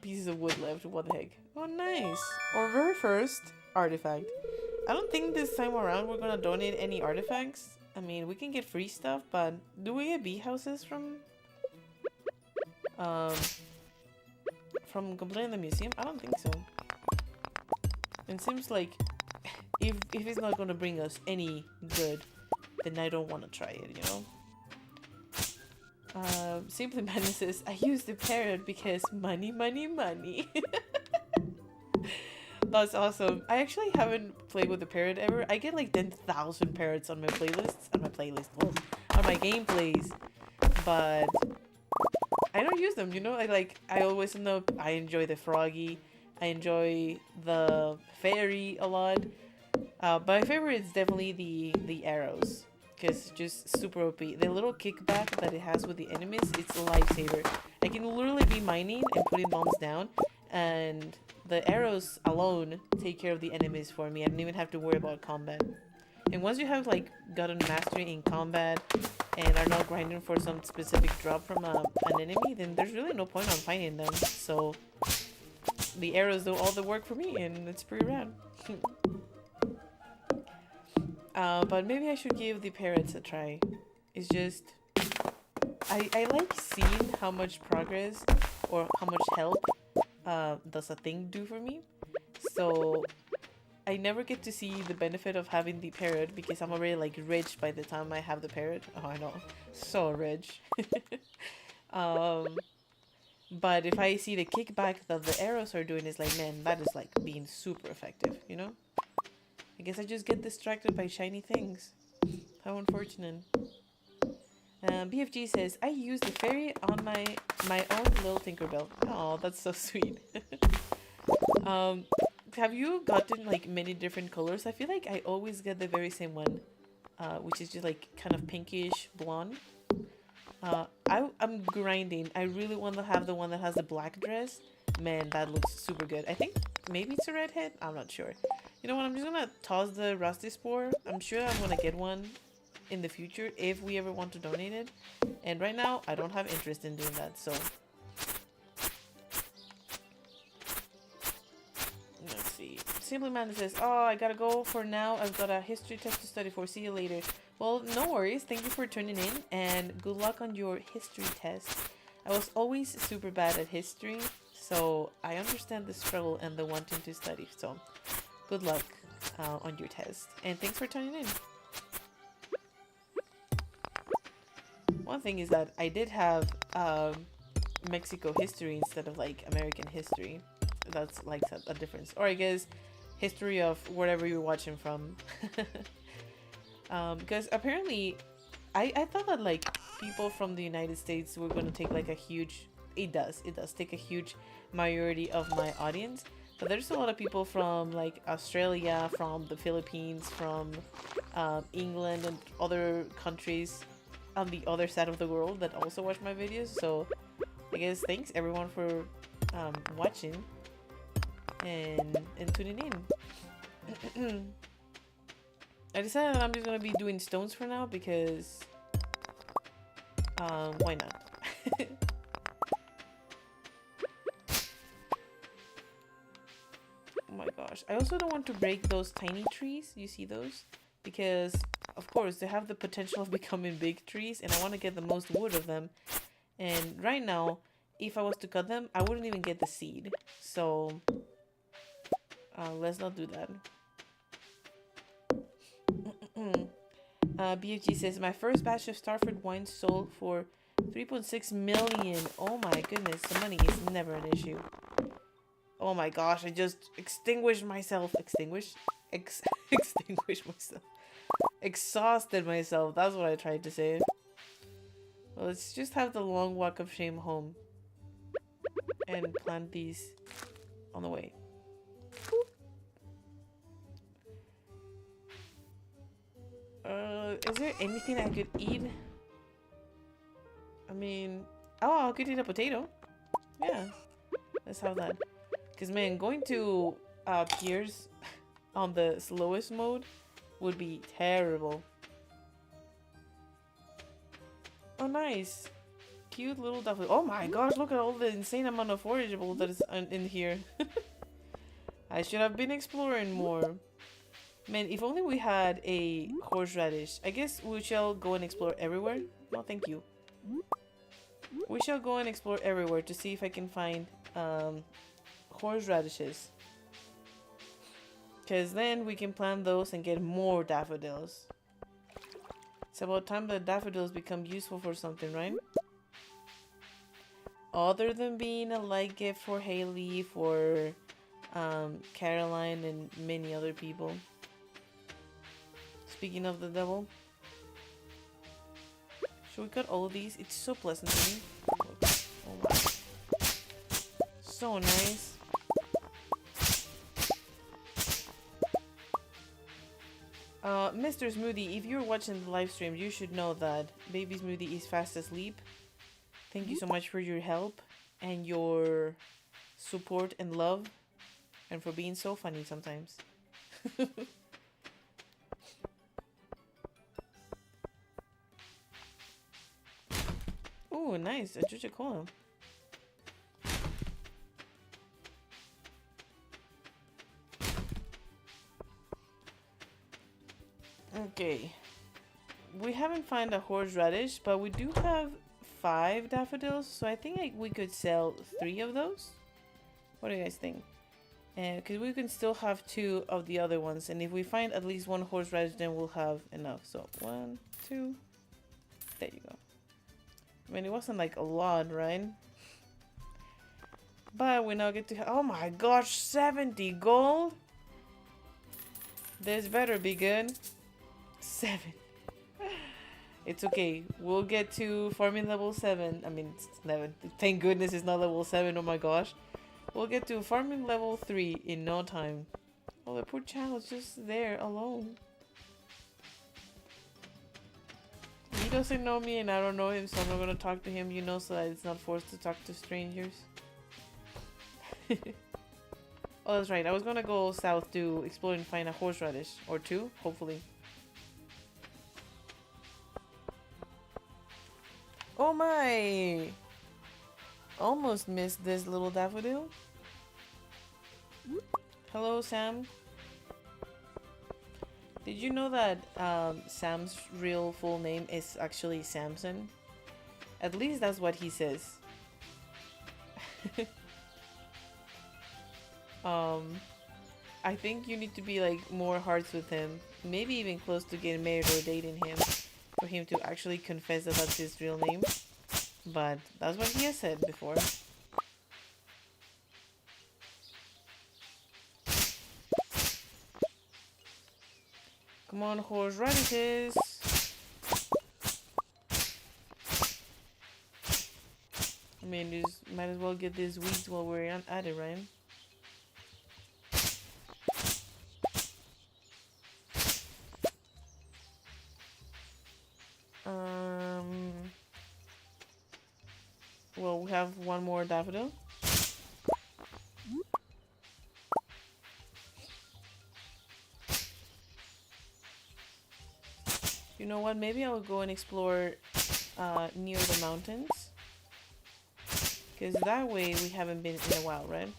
pieces of wood left? What the heck? Oh, nice. Our very first artifact. I don't think this time around we're gonna donate any artifacts. I mean, we can get free stuff, but do we get bee houses from completing the museum? I don't think so. It seems like if it's not gonna bring us any good, then I don't want to try it, you know? Simply Madness says, I use the parrot because money. That's awesome. I actually haven't played with the parrot ever. I get like 10,000 parrots on my playlists, on my gameplays, but I don't use them, you know? I always know I enjoy the froggy, I enjoy the fairy a lot, but my favorite is definitely the arrows. Because just super OP. The little kickback that it has with the enemies, it's a lifesaver. I can literally be mining and putting bombs down, and the arrows alone take care of the enemies for me. I don't even have to worry about combat. And once you have like gotten mastery in combat and are not grinding for some specific drop from an enemy, then there's really no point on fighting them. So the arrows do all the work for me, and it's pretty rad. But maybe I should give the parrots a try. It's just, I like seeing how much progress or how much help does a thing do for me. So I never get to see the benefit of having the parrot because I'm already like rich by the time I have the parrot. Oh, I know, so rich. But if I see the kickback that the arrows are doing, it's like, man, that is like being super effective, you know? I guess I just get distracted by shiny things. How unfortunate. BFG says, I use the fairy on my own little Tinkerbell. Oh, that's so sweet. Have you gotten like many different colors? I feel like I always get the very same one, which is just like kind of pinkish blonde. I'm grinding. I really want to have the one that has the black dress Man, that looks super good. I think maybe it's a redhead. I'm not sure. You know what? I'm just gonna toss the rusty spore. I'm sure I'm gonna get one in the future if we ever want to donate it. And right now, I don't have interest in doing that. So let's see. Simply Man says, "Oh, I gotta go for now. I've got a history test to study for. See you later." Well, no worries. Thank you for tuning in, and good luck on your history test. I was always super bad at history, so I understand the struggle and the wanting to study. So, good luck on your test, and thanks for tuning in. One thing is that I did have Mexico history instead of like American history. That's like a difference, or I guess history of wherever you're watching from. Because apparently I thought that like people from the United States were going to take like a huge, it does take a huge majority of my audience, but there's a lot of people from like Australia, from the Philippines, from England and other countries on the other side of the world that also watch my videos. So I guess thanks everyone for watching and tuning in. I decided that I'm just gonna be doing stones for now because why not? Oh my gosh, I also don't want to break those tiny trees, you see those? Because of course they have the potential of becoming big trees and I want to get the most wood of them, and right now if I was to cut them I wouldn't even get the seed, so let's not do that. BFG says, my first batch of Starford wine sold for 3.6 million. Oh my goodness, the money is never an issue. Oh my gosh, I just extinguished myself. Extinguished myself. Exhausted myself. That's what I tried to say. Well, let's just have the long walk of shame home. And plant these on the way. Is there anything I could eat? I mean, oh, I could eat a potato. Yeah, let's have that. Because, man, going to Piers on the slowest mode would be terrible. Oh, nice. Cute little daffodil. Oh my gosh, look at all the insane amount of forageable that is in here. I should have been exploring more. Man, if only we had a horseradish. I guess we shall go and explore everywhere. No, thank you. We shall go and explore everywhere to see if I can find horseradishes. Because then we can plant those and get more daffodils. It's about time that daffodils become useful for something, right? Other than being a light gift for Haley, for Caroline, and many other people. Speaking of the devil, should we cut all of these? It's so pleasant to me. Oh my. So nice. Mr. Smoothie, if you're watching the live stream, you should know that Baby Smoothie is fast asleep. Thank you so much for your help and your support and love, and for being so funny sometimes. Oh, nice. A Juja Cola. Okay. We haven't found a horseradish, but we do have 5 daffodils, so I think we could sell 3 of those. What do you guys think? Because we can still have 2 of the other ones, and if we find at least 1 horseradish, then we'll have enough. So 1, 2, there you go. I mean, it wasn't like a lot, right? But we now get to oh my gosh, 70 gold. This better be good. 7. It's okay. We'll get to farming level 7. I mean, 7. Thank goodness it's not level 7. Oh my gosh. We'll get to farming level 3 in no time. Oh, the poor child's just there alone. He doesn't know me and I don't know him, so I'm not gonna talk to him, you know, so that it's not forced to talk to strangers. Oh, that's right. I was gonna go south to explore and find a horseradish. Or two, hopefully. Oh my! Almost missed this little daffodil. Hello, Sam. Did you know that Sam's real full name is actually Samson? At least that's what he says. I think you need to be like more hearts with him. Maybe even close to getting married or dating him. For him to actually confess that that's his real name. But that's what he has said before. Come on, horseradishes! I mean, just might as well get these weeds while we're at it, right? Well, we have one more daffodil. You know what? Maybe I'll go and explore near the mountains. Because that way we haven't been in a while, right?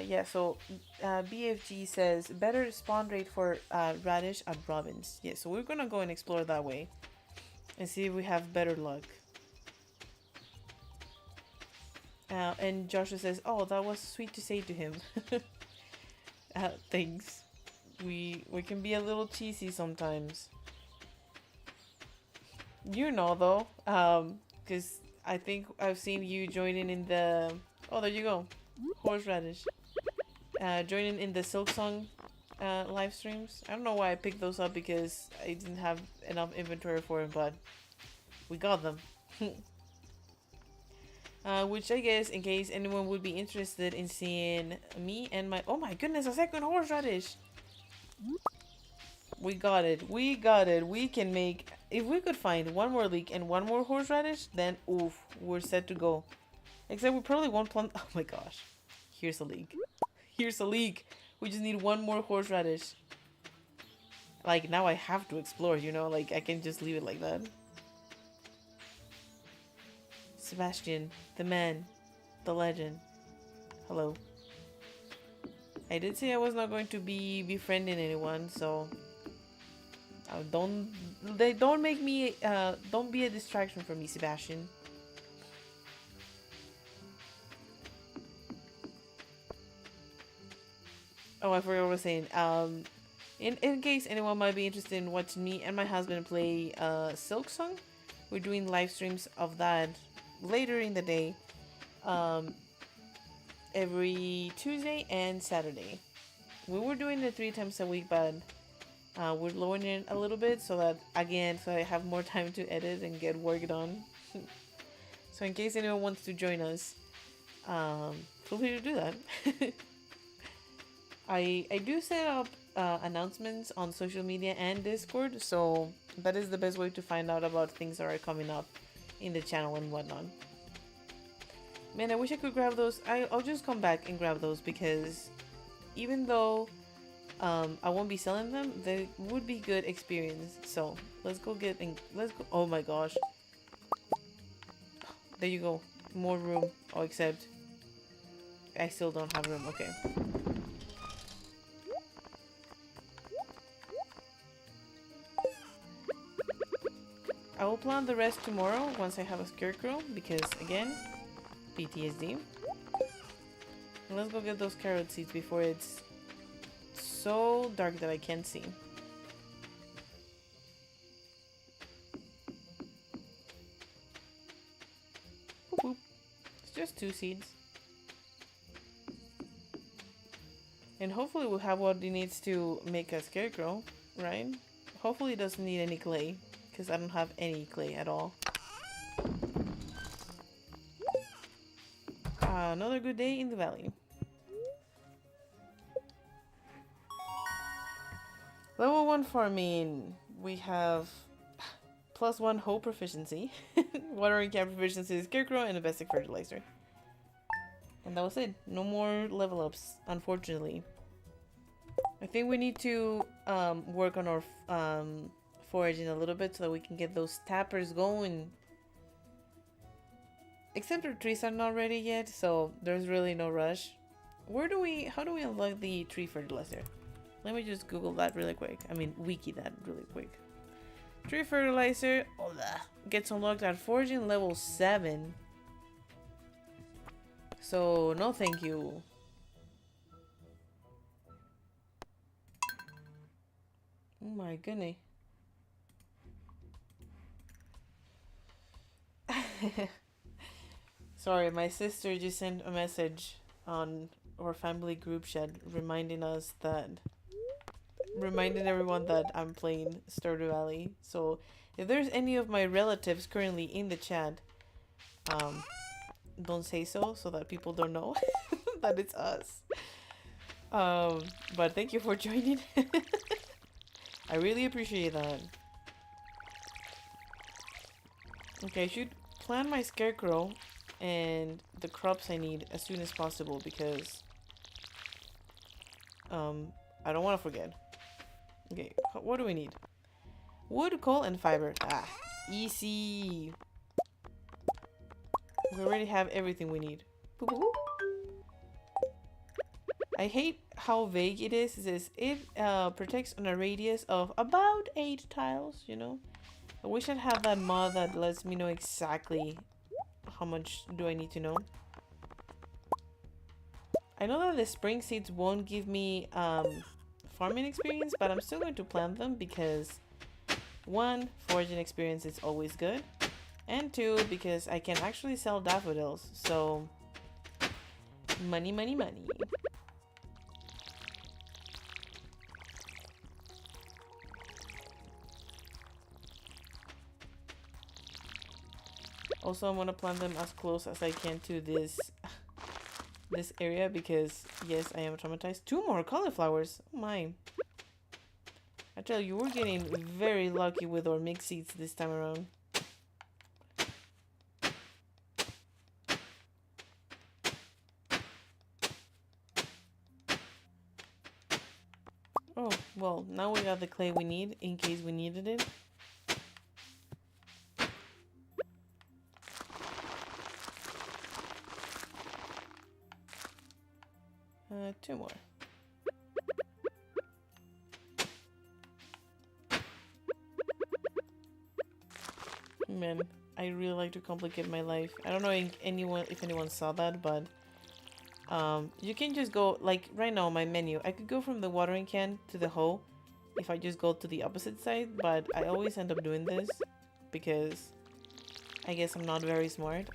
Yeah, so BFG says better spawn rate for radish at Robin's. Yeah, so we're gonna go and explore that way and see if we have better luck. And Joshua says, "Oh, that was sweet to say to him." Thanks. We can be a little cheesy sometimes. You know though, because I think I've seen you joining in the. Oh, there you go, horseradish. Joining in the Silk Song live streams. I don't know why I picked those up because I didn't have enough inventory for it, but we got them. Which I guess, in case anyone would be interested in seeing me and my. Oh my goodness, a second horseradish! We got it. We got it. We can make. If we could find one more leek and one more horseradish, then oof, we're set to go. Except we probably won't plant. Oh my gosh. Here's a leek. Here's a leek. We just need one more horseradish. Like, now I have to explore, you know? Like, I can just leave it like that. Sebastian, the man, the legend. Hello. I did say I was not going to be befriending anyone, so don't make me don't be a distraction for me, Sebastian. Oh, I forgot what I was saying. In case anyone might be interested in watching me and my husband play Silk Song, we're doing live streams of that later in the day, every Tuesday and Saturday. We were doing it 3 times a week, but we're lowering it a little bit so that so I have more time to edit and get work done. So in case anyone wants to join us, feel free to do that. I do set up announcements on social media and Discord, so that is the best way to find out about things that are coming up in the channel and whatnot. Man, I wish I could grab those. I'll just come back and grab those because even though I won't be selling them, they would be good experience. So let's go get and let's go. Oh my gosh. There you go. More room. Oh, except I still don't have room. Okay. I will plan the rest tomorrow once I have a scarecrow because again, PTSD. And let's go get those carrot seeds before it's so dark that I can't see. Boop, boop. It's just 2 seeds. And hopefully we'll have what it needs to make a scarecrow, right? Hopefully it doesn't need any clay, because I don't have any clay at all. Another good day in the valley. Level 1 farming. We have +1 hoe proficiency, watering can proficiency, scarecrow, and a basic fertilizer. And that was it. No more level ups, unfortunately. I think we need to work on our foraging a little bit so that we can get those tappers going. Except our trees are not ready yet, so there's really no rush. How do we unlock the tree fertilizer? Let me just Google that really quick. I mean, wiki that really quick. Tree fertilizer gets unlocked at foraging level 7. So, no thank you. Oh my goodness. Sorry, my sister just sent a message on our family group chat reminding everyone that I'm playing Stardew Valley. So if there's any of my relatives currently in the chat, don't say so that people don't know that it's us. But thank you for joining. I really appreciate that. Okay, I should plan my scarecrow and the crops I need as soon as possible because I don't want to forget. Okay, what do we need? Wood, coal, and fiber. Ah, easy. We already have everything we need. Boop, boop, boop. I hate how vague it is. It says it protects on a radius of about 8 tiles, you know? I wish I'd have that mod that lets me know exactly how much do I need to know. I know that the spring seeds won't give me farming experience, but I'm still going to plant them because 1, foraging experience is always good, and 2, because I can actually sell daffodils, so money, money, money. Also, I'm gonna plant them as close as I can to this area because, yes, I am traumatized. 2 more cauliflowers. Oh my. I tell you, we're getting very lucky with our mixed seeds this time around. Oh, well, now we got the clay we need in case we needed it. 2 more. Man, I really like to complicate my life. I don't know if anyone saw that, but you can just go, like right now my menu, I could go from the watering can to the hoe if I just go to the opposite side, but I always end up doing this because I guess I'm not very smart.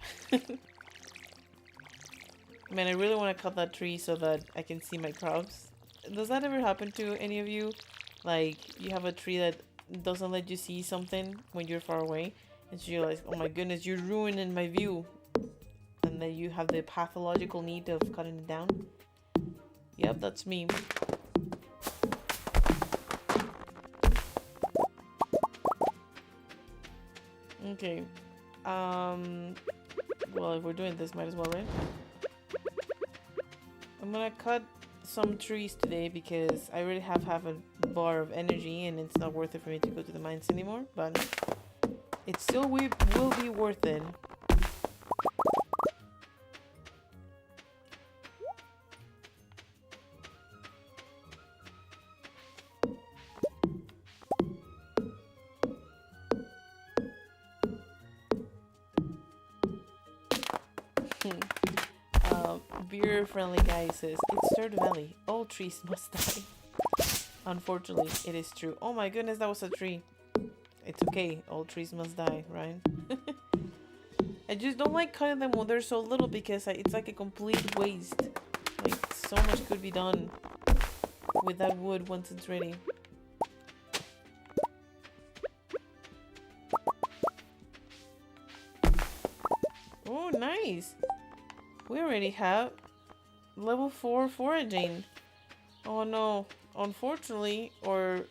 Man, I really want to cut that tree so that I can see my crops. Does that ever happen to any of you? Like, you have a tree that doesn't let you see something when you're far away, and so you're like, oh my goodness, you're ruining my view. And then you have the pathological need of cutting it down. Yep, that's me. Okay. Well, if we're doing this, might as well, right? I'm gonna cut some trees today because I already have half a bar of energy and it's not worth it for me to go to the mines anymore, but it still will be worth it. Beer friendly guy says it's Stardew Valley. All trees must die. Unfortunately, it is true. Oh my goodness, that was a tree. It's okay. All trees must die, right? I just don't like cutting them when they're so little because it's like a complete waste. Like, so much could be done with that wood once it's ready. Oh, nice. We already have level 4 foraging. Oh no. Unfortunately, our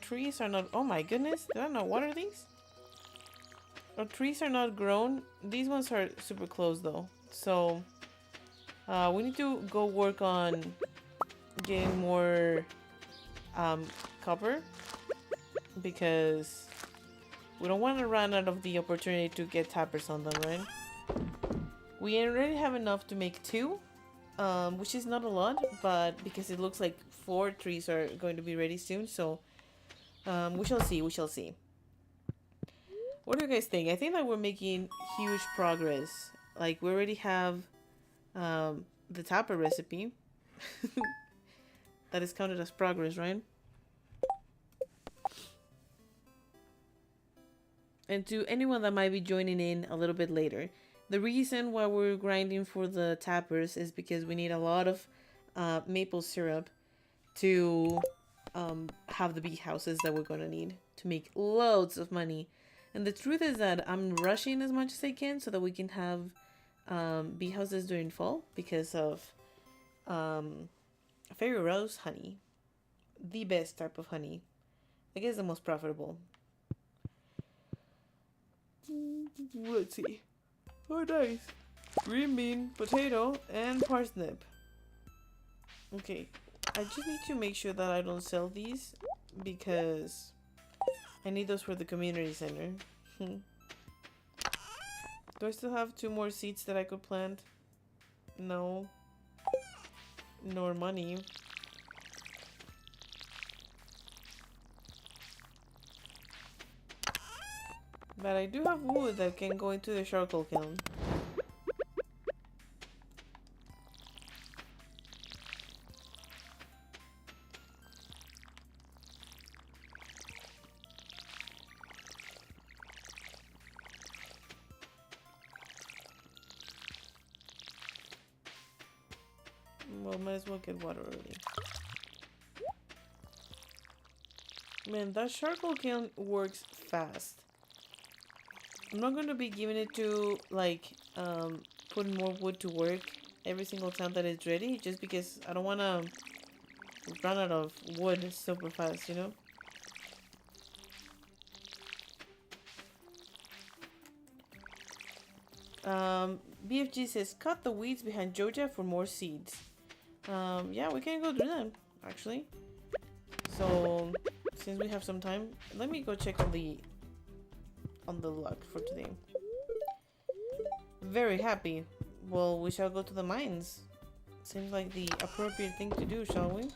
trees are not... Oh my goodness. Did I not water these? Our trees are not grown. These ones are super close though. So we need to go work on getting more copper because we don't want to run out of the opportunity to get tappers on them, right? We already have enough to make 2, which is not a lot, but because it looks like 4 trees are going to be ready soon, so we shall see, we shall see. What do you guys think? I think that we're making huge progress. Like, we already have the tapper recipe. That is counted as progress, right? And to anyone that might be joining in a little bit later, the reason why we're grinding for the tappers is because we need a lot of maple syrup to have the bee houses that we're gonna need to make loads of money. And the truth is that I'm rushing as much as I can so that we can have bee houses during fall because of fairy rose honey, the best type of honey. I guess the most profitable. Let's see. Oh, nice. Green bean, potato, and parsnip. Okay, I just need to make sure that I don't sell these because I need those for the community center. Do I still have 2 more seeds that I could plant? No. Nor money. But I do have wood that can go into the charcoal kiln. Well, might as well get water already. Man, that charcoal kiln works fast. I'm not going to be giving it to, like, putting more wood to work every single time that it's ready, just because I don't want to run out of wood super fast, you know? BFG says, cut the weeds behind Joja for more seeds. Yeah, we can go do that, actually. So, since we have some time, let me go check on the luck for today. Very happy. Well, we shall go to the mines. Seems like the appropriate thing to do, shall we?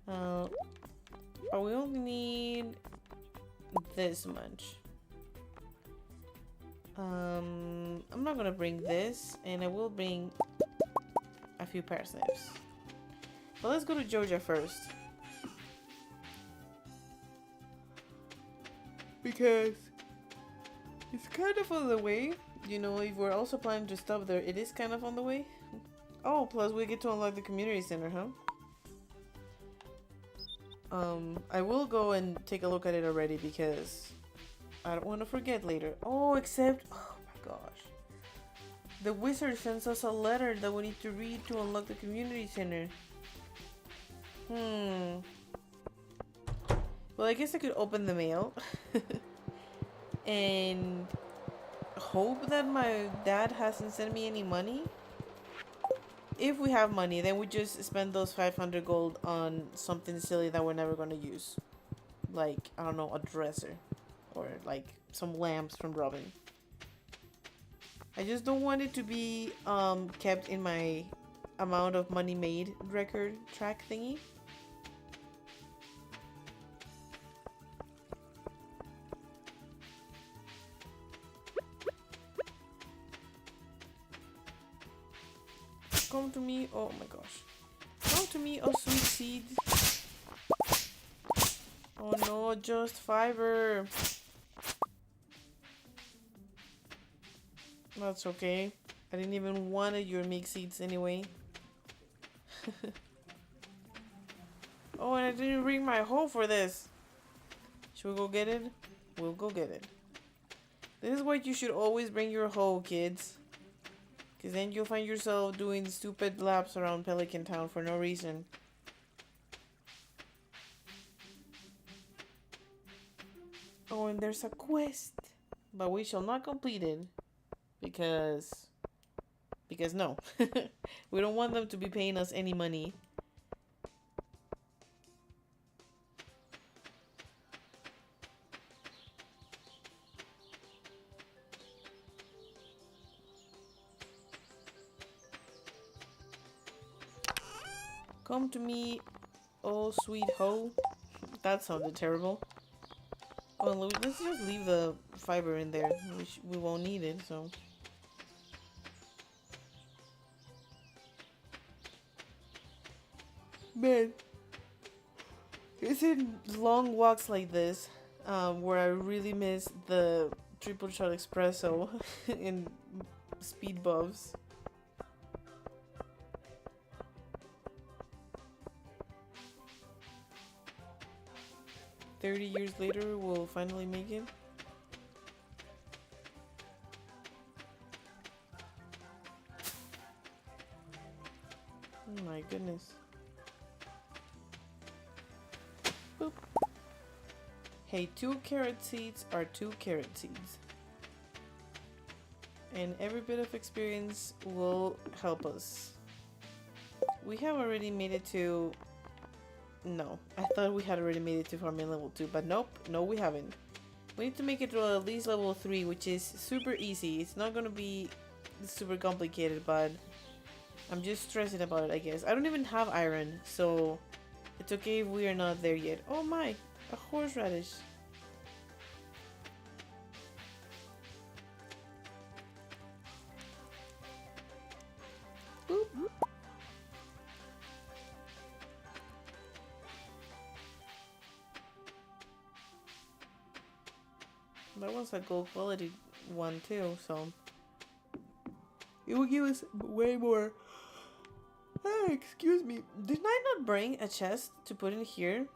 But we only need this much. I'm not gonna bring this, and I will bring a few parsnips. But let's go to Georgia first. Because it's kind of on the way. You know, if we're also planning to stop there, it is kind of on the way. Oh, plus we get to unlock the community center, huh? I will go and take a look at it already because I don't want to forget later. Oh, except, oh my gosh. The wizard sends us a letter that we need to read to unlock the community center. Well, I guess I could open the mail and hope that my dad hasn't sent me any money. If we have money, then we just spend those 500 gold on something silly that we're never going to use. Like, I don't know, a dresser. Or like some lamps from Robin. I just don't want it to be kept in my amount of money made record track thingy. Come to me, oh my gosh. Come to me, oh sweet seed. Oh no, just fiber. That's okay. I didn't even want your mixed seeds anyway. Oh, and I didn't bring my hoe for this. Should we go get it? We'll go get it. This is why you should always bring your hoe, kids. Because then you'll find yourself doing stupid laps around Pelican Town for no reason. Oh, and there's a quest. but we shall not complete it because no. We don't want them to be paying us any money. Come to me, oh sweet hoe. That sounded terrible. Oh, let's just leave the fiber in there. We won't need it, so. Man, it's in long walks like this where I really miss the triple shot espresso and speed buffs. "30 years later, we'll finally make it." Oh my goodness. Boop. Hey, 2 carrot seeds are 2 carrot seeds. And every bit of experience will help us. We have already made it to... No, I thought we had already made it to farming level 2, but nope, no we haven't. We need to make it to at least level 3, which is super easy. It's not gonna be super complicated, but I'm just stressing about it, I guess. I don't even have iron, so it's okay if we are not there yet. Oh my, a horseradish. Boop. That was a gold quality one too, so it will give us way more. Hey, excuse me. Did I not bring a chest to put in here?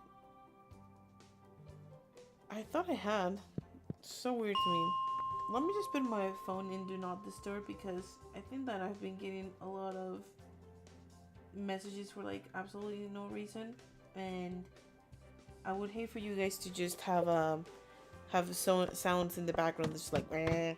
I thought I had. So weird to me. Let me just put my phone in Do Not Disturb because I think that I've been getting a lot of messages for like absolutely no reason, and I would hate for you guys to just have sounds in the background that's just like meh.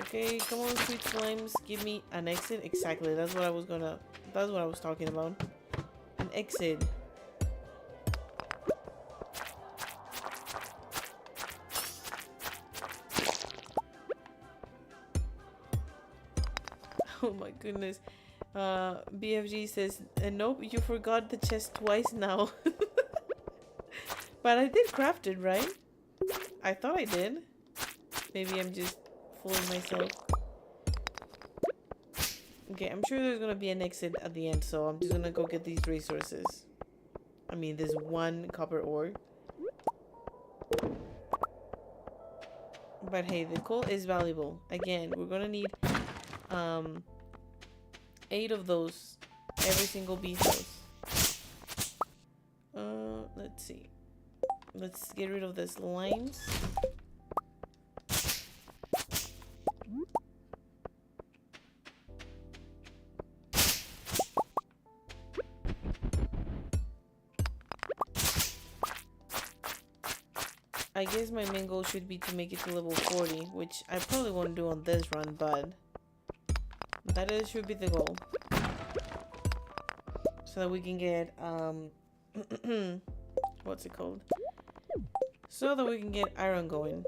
Okay, come on, sweet slimes, give me an exit. Exactly, that's what I was talking about. An exit. Oh my goodness. BFG says, nope, you forgot the chest twice now. But I did craft it, right? I thought I did. Maybe I'm just fooling myself. Okay, I'm sure there's gonna be an exit at the end, so I'm just gonna go get these resources. I mean, there's 1 copper ore. But hey, the coal is valuable. Again, we're gonna need 8 of those every single bee house. Let's see. Let's get rid of the slimes. I guess my main goal should be to make it to level 40, which I probably won't do on this run, but should be the goal. So that we can get, what's it called? So that we can get iron going.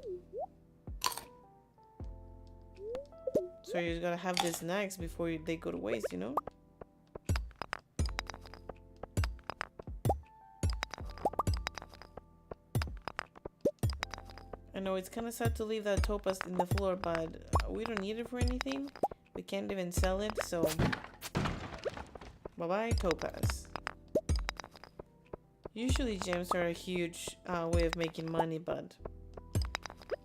So you just gotta have the snacks before they go to waste, you know? I know it's kind of sad to leave that topaz in the floor, but we don't need it for anything. We can't even sell it, so bye-bye topaz. Usually gems are a huge way of making money, but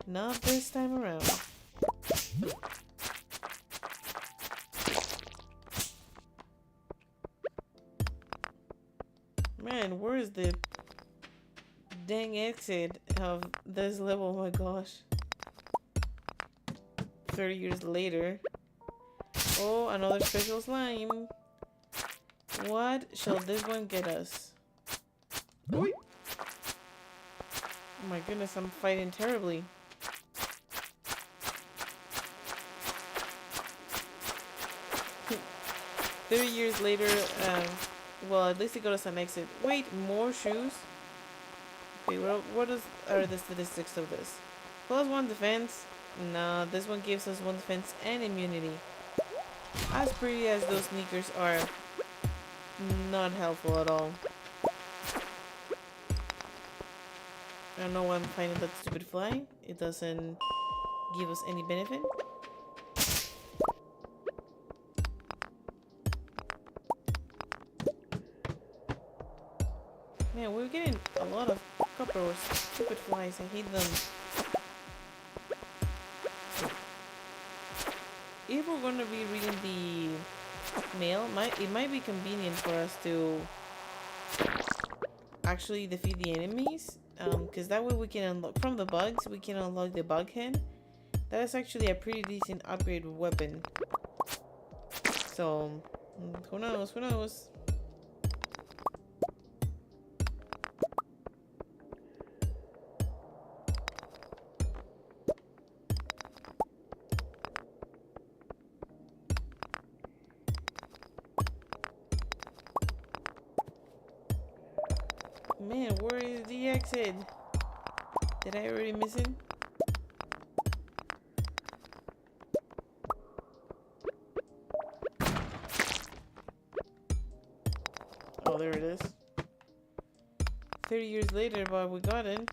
not this time around. Man, where is the dang exit of this level? Oh my gosh. 30 years later. Oh, another special slime. What shall this one get us? Oh my goodness, I'm fighting terribly. $30 later, well, at least it got us an exit. Wait, more shoes? Okay, are the statistics of this? +1 defense? Nah, this one gives us 1 defense and immunity. As pretty as those sneakers are, not helpful at all. I don't know why I'm finding that stupid fly. It doesn't give us any benefit. Man, we're getting a lot of copper or stupid flies. I hate them. If we're going to be reading the mail, it might be convenient for us to actually defeat the enemies. Because that way we can unlock, from the bugs, we can unlock the bug head. That is actually a pretty decent upgrade weapon. So, who knows, who knows? Man, where is the exit? Did I already miss it? Oh, there it is. 30 years later, but we got it.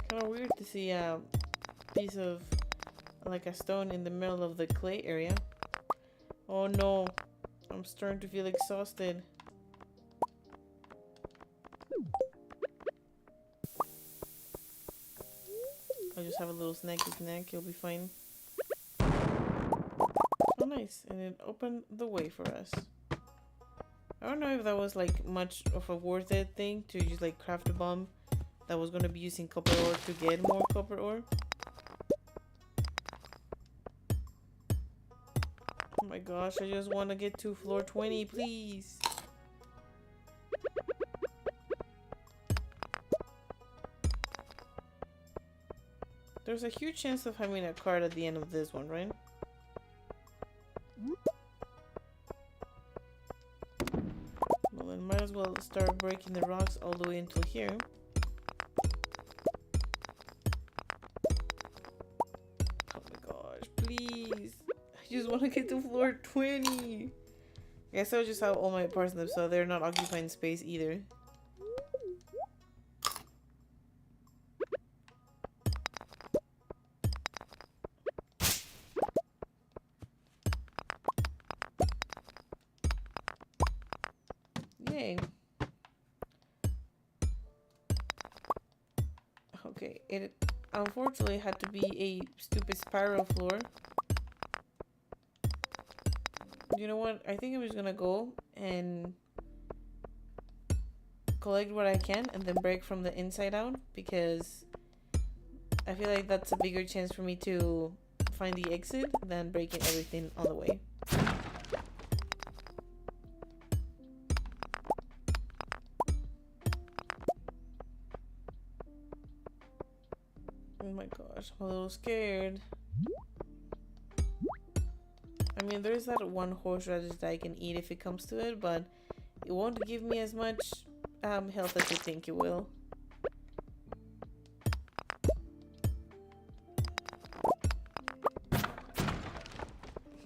Kind of weird to see a piece of, like a stone in the middle of the clay area. Oh no, I'm starting to feel exhausted. I'll just have a little snacky snack, you'll be fine. Oh nice, and it opened the way for us. I don't know if that was like much of a worth it thing to just like craft a bomb that was gonna be using copper ore to get more copper ore. Oh my gosh, I just want to get to floor 20, please. There's a huge chance of having a card at the end of this one, right? Well, then might as well start breaking the rocks all the way until here. Oh my gosh, please. I just want to get to floor 20. I guess I'll just have all my parsnips so they're not occupying space either. Yay. Okay, it unfortunately had to be a stupid spiral floor. You know what? I think I'm just gonna go and collect what I can and then break from the inside out, because I feel like that's a bigger chance for me to find the exit than breaking everything on the way. Oh my gosh, I'm a little scared. I mean, there's that one horseradish that I can eat if it comes to it, but it won't give me as much health as you think it will.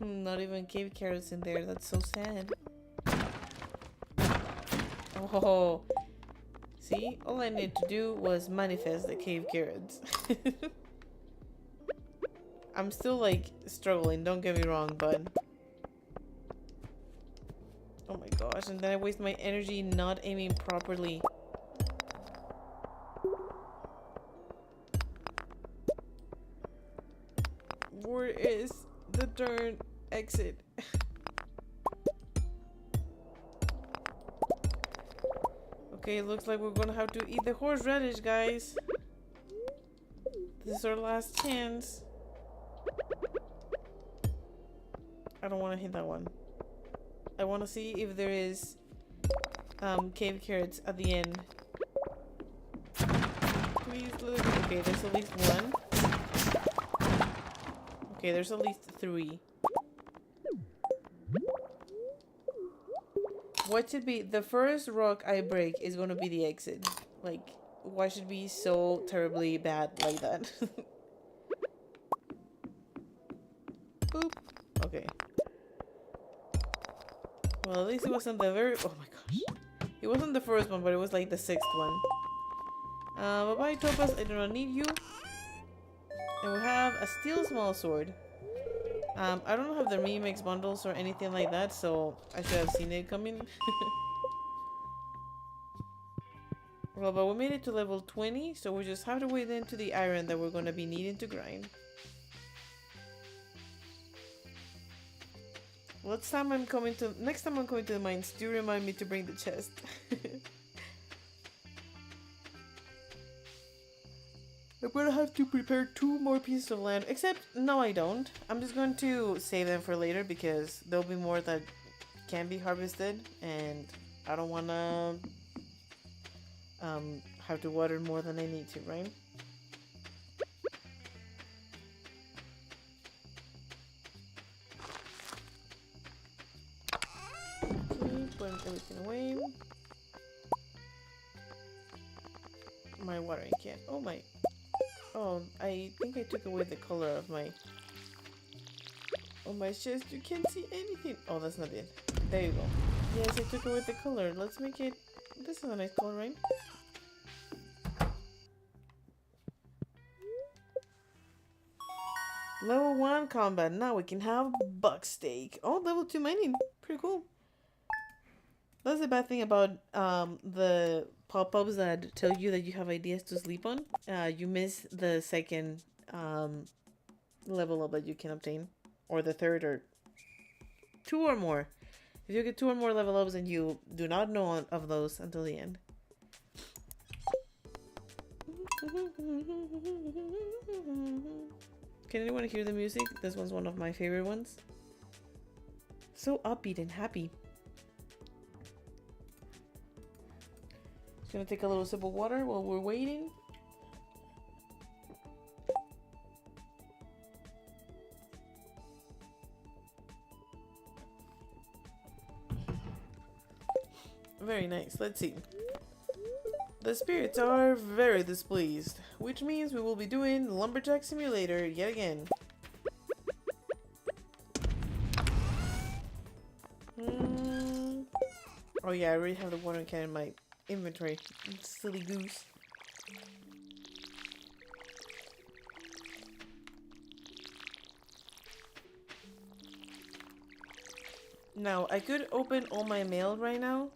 Not even cave carrots in there, that's so sad. Oh, see? All I needed to do was manifest the cave carrots. I'm still like struggling, don't get me wrong, but oh my gosh, and then I waste my energy not aiming properly. is the turn exit. Okay, it looks like we're gonna have to eat the horseradish, guys. This is our last chance. I don't want to hit that one. I want to see if there is cave carrots at the end. Please look. Okay, there's at least one. Okay, there's at least 3. What should be the first rock I break is gonna be the exit. Like, why should it be so terribly bad like that? Boop. Okay. Well, at least it wasn't the very... Oh my gosh. It wasn't the first one, but it was like the 6th one. Bye-bye, Topaz. I do not need you. And we have a steel small sword. I don't have the remix bundles or anything like that, so I should have seen it coming. Well, but we made it to level 20, so we just have to wait into the iron that we're going to be needing to grind. Next time I'm coming to the mines, do remind me to bring the chest. I'm gonna have to prepare 2 more pieces of land. Except, no I don't. I'm just going to save them for later because there'll be more that can be harvested. And I don't wanna have to water more than I need to, right? Okay, put everything away. My watering can. Oh my... Oh, I think I took away the color of my... Oh, my chest, you can't see anything. Oh, that's not it. There you go. Yes, I took away the color. Let's make it... This is a nice color, right? Level 1 combat. Now we can have buck steak. Oh, level 2 mining. Pretty cool. That's the bad thing about the pop-ups that tell you that you have ideas to sleep on. You miss the second level up that you can obtain. Or the third, or 2 or more. If you get 2 or more level ups, then you do not know of those until the end. Can anyone hear the music? This one's one of my favorite ones. So upbeat and happy. Just gonna take a little sip of water while we're waiting. Very nice. Let's see. The spirits are very displeased, which means we will be doing Lumberjack Simulator yet again. Oh yeah, I already have the watering can in my inventory. Silly goose. Now, I could open all my mail right now,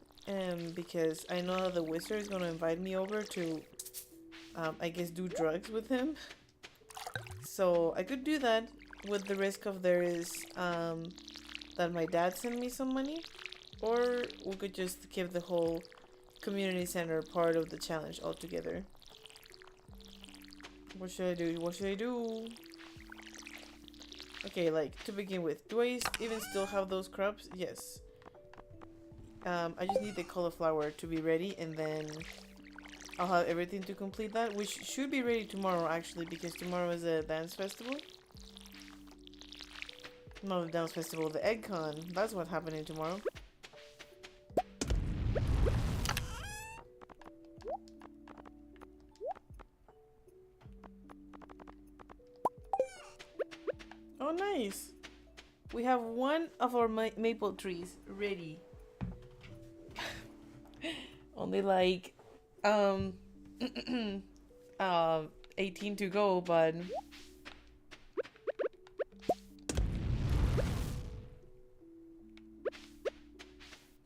because I know the wizard is gonna invite me over to, I guess, do drugs with him. So I could do that with the risk of there is, that my dad send me some money, or we could just give the whole community center part of the challenge altogether. What should I do? What should I do? Okay, like, to begin with, do I even still have those crops? Yes. I just need the cauliflower to be ready, and then I'll have everything to complete that, which should be ready tomorrow, actually, because tomorrow is a dance festival. Not the dance festival, the egg con. That's what's happening tomorrow. Oh, nice. We have one of our maple trees ready. Only like 18 to go, but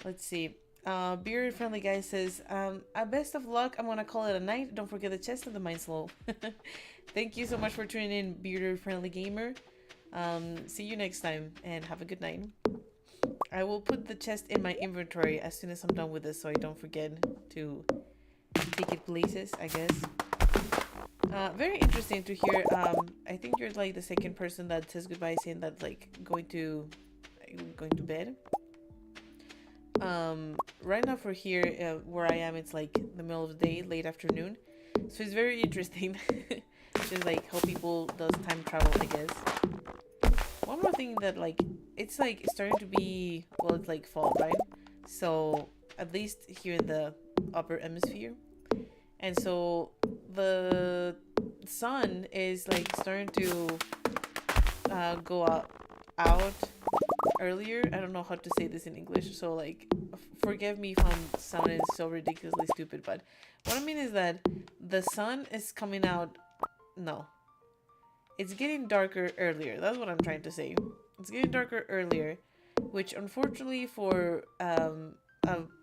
let's see. Beer Friendly Guy says, best of luck. I'm gonna call it a night. Don't forget the chest of the mine slow. Thank you so much for tuning in, Beer Friendly Gamer. See you next time and have a good night. I will put the chest in my inventory as soon as I'm done with this so I don't forget to take it places, I guess. Very interesting to hear. I think you're like the second person that says goodbye saying that like going to bed. Right now for here, where I am, it's like the middle of the day, late afternoon. So it's very interesting. Just like how people does time travel, I guess. One more thing that like it's like starting to be, well, it's like fall, right? So at least here in the upper hemisphere, and so the sun is like starting to go out earlier. I don't know how to say this in English, so like forgive me if I'm sounding so ridiculously stupid, but what I mean is that the sun is coming out. No, it's getting darker earlier. That's what I'm trying to say. It's getting darker earlier, which unfortunately for a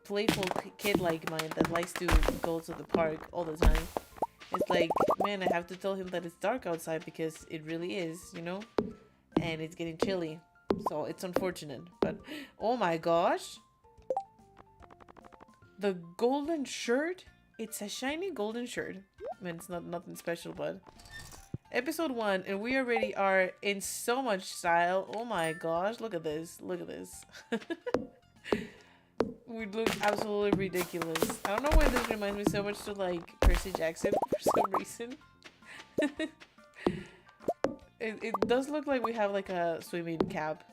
playful kid like mine that likes to go to the park all the time, it's like, man, I have to tell him that it's dark outside because it really is, you know? And it's getting chilly. So it's unfortunate. But, oh my gosh. The golden shirt? It's a shiny golden shirt. I mean, it's not nothing special, but... Episode 1, and we already are in so much style. Oh my gosh, look at this. Look at this. We look absolutely ridiculous. I don't know why this reminds me so much to like Percy Jackson for some reason. It does look like we have like a swimming cap.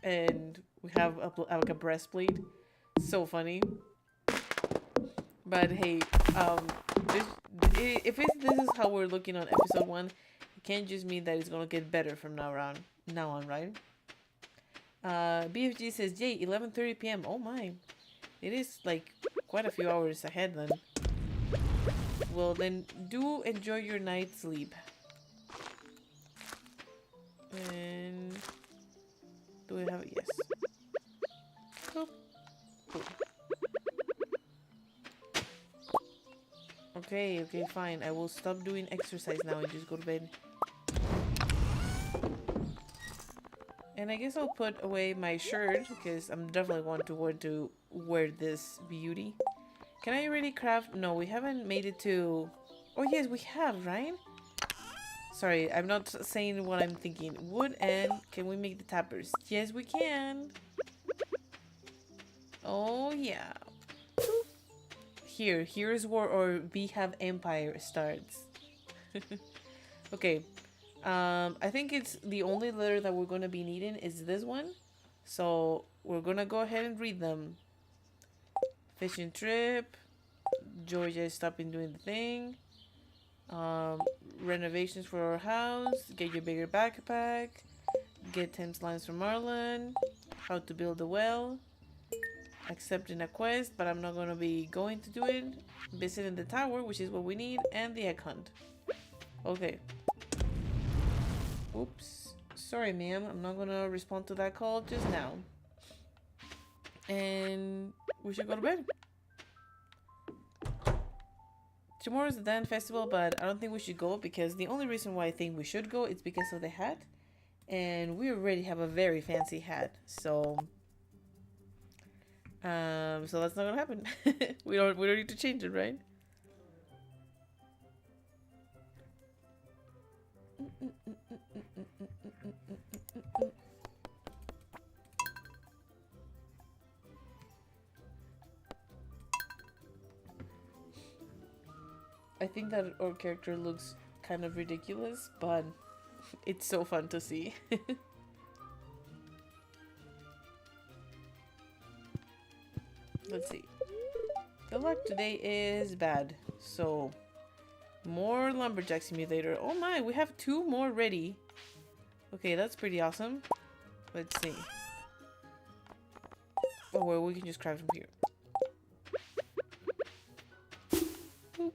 And we have like a breastplate. So funny. But hey, this is how we're looking on episode 1, it can't just mean that it's gonna get better from now on, right? BFG says, yay, 11:30 p.m. Oh my, it is like quite a few hours ahead then. Well then, do enjoy your night's sleep. And do we have it? Yes. Cool. Cool. Okay, fine. I will stop doing exercise now and just go to bed. And I guess I'll put away my shirt because I'm definitely want to wear this beauty. Can I already craft? No, we haven't made it to... Oh yes, we have, right? Sorry, I'm not saying what I'm thinking. Wood, and can we make the tappers? Yes, we can. Oh yeah. Here's where our Beehive Empire starts. Okay. I think it's the only letter that we're gonna be needing is this one. So we're gonna go ahead and read them. Fishing trip. Georgia is stopping doing the thing. Renovations for our house. Get your bigger backpack. Get 10 slimes from Marlon. How to build a well. Accepting a quest, but I'm not gonna be going to do it. Visiting the tower, which is what we need, and the egg hunt. Okay. Oops. Sorry, ma'am. I'm not gonna respond to that call just now. And we should go to bed. Tomorrow's the Dan Festival, but I don't think we should go because the only reason why I think we should go is because of the hat. And we already have a very fancy hat, so that's not gonna happen. we don't need to change it, right? I think that our character looks kind of ridiculous, but it's so fun to see. Let's see. The luck today is bad, so more Lumberjack Simulator. Oh my, we have 2 more ready. Okay, that's pretty awesome. Let's see. Oh, well, we can just craft from here. Boop.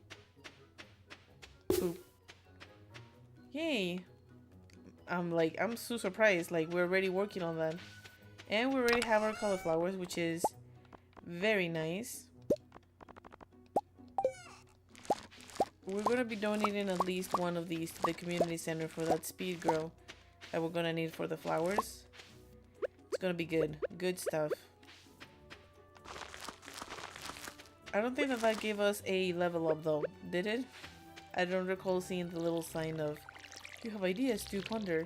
Boop. Yay. I'm so surprised. Like, we're already working on that. And we already have our cauliflowers, which is very nice. We're gonna be donating at least one of these to the community center for that speed grow. that we're gonna need for the flowers. It's gonna be good. Good stuff. I don't think that that gave us a level up though, did it? I don't recall seeing the little sign of you have ideas to ponder.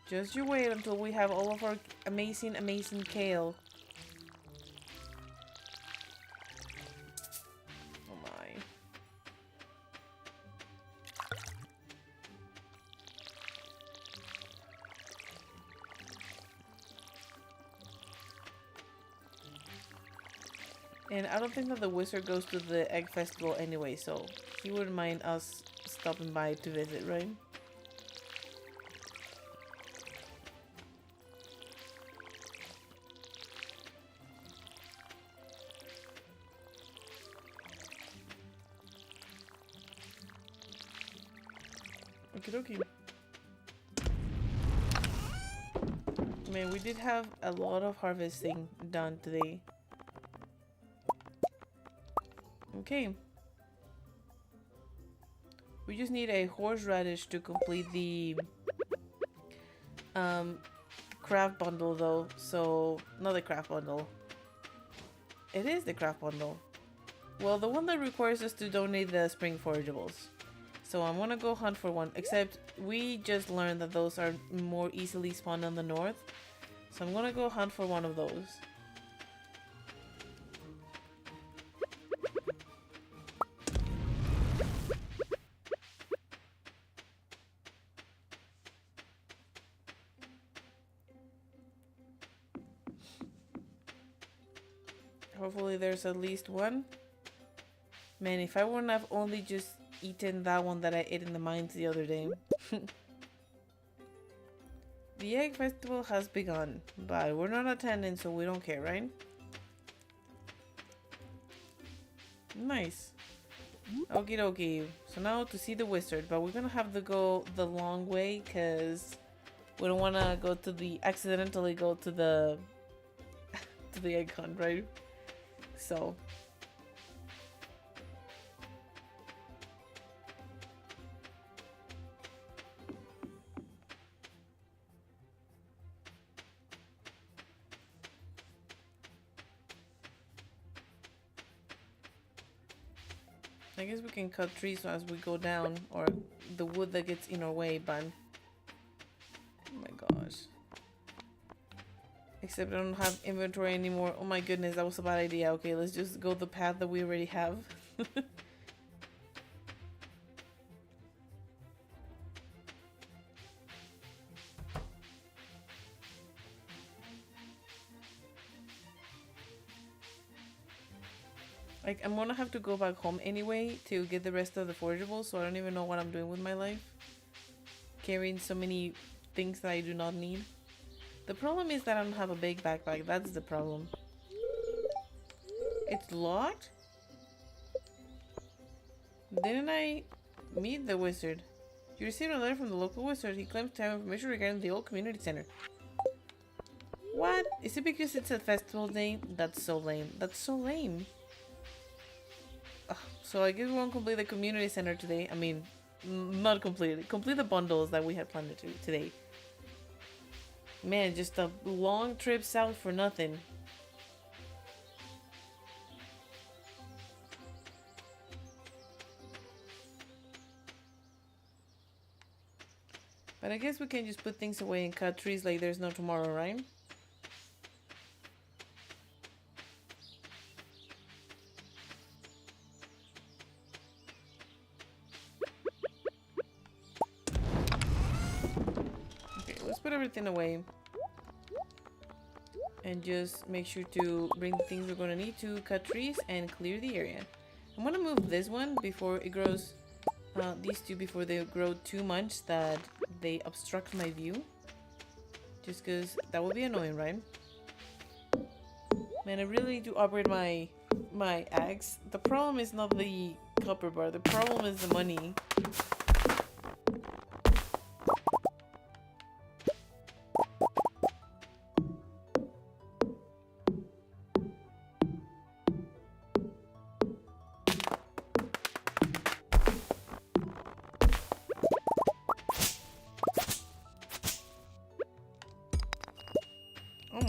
Just you wait until we have all of our amazing, amazing kale. Oh my. And I don't think that the wizard goes to the egg festival anyway, so he wouldn't mind us stopping by to visit, right? Okie dokie. Man, we did have a lot of harvesting done today. Okay. We just need a horseradish to complete the craft bundle though. So, not the craft bundle. It is the craft bundle. Well, the one that requires us to donate the spring forageables. So I'm gonna go hunt for one, except we just learned that those are more easily spawned on the north. So I'm gonna go hunt for one of those. Hopefully there's at least one. Man, if I wouldn't have only just eaten that one that I ate in the mines the other day. The egg festival has begun, but we're not attending, so we don't care, right? Nice. Okie dokie. So now to see the wizard, but we're gonna have to go the long way because we don't want to go to the accidentally go to the to the egg hunt, right? So I guess we can cut trees as we go down, or the wood that gets in our way, but oh my gosh. Except I don't have inventory anymore. Oh my goodness, that was a bad idea. Okay, let's just go the path that we already have. Like, I'm gonna have to go back home anyway to get the rest of the forageables, so I don't even know what I'm doing with my life. Carrying so many things that I do not need. The problem is that I don't have a big backpack. That's the problem. It's locked? Didn't I meet the wizard? You received a letter from the local wizard. He claims to have information regarding the old community center. What? Is it because it's a festival day? That's so lame. That's so lame. Ugh, so I guess we won't complete the community center today. I mean, not completely. Complete the bundles that we had planned to do today. Man, just a long trip south for nothing. But I guess we can just put things away and cut trees like there's no tomorrow, right? Okay, let's put everything away. And just make sure to bring the things we're gonna need to cut trees and clear the area. I'm gonna move this one before it grows, these two before they grow too much that they obstruct my view. Just because that would be annoying, right? Man, I really need to upgrade my axe. The problem is not the copper bar, the problem is the money.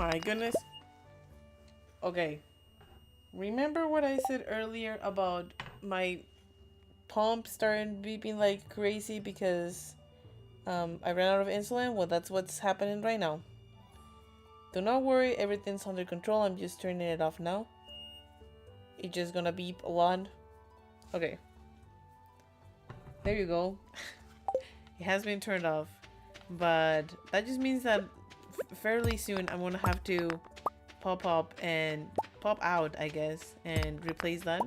my goodness. Okay. Remember what I said earlier about my pump starting beeping like crazy because I ran out of insulin? Well, that's what's happening right now. Do not worry, everything's under control. I'm just turning it off now. It's just gonna beep a lot. Okay. There you go. It has been turned off. But that just means that fairly soon I'm gonna have to pop out, I guess, and replace that.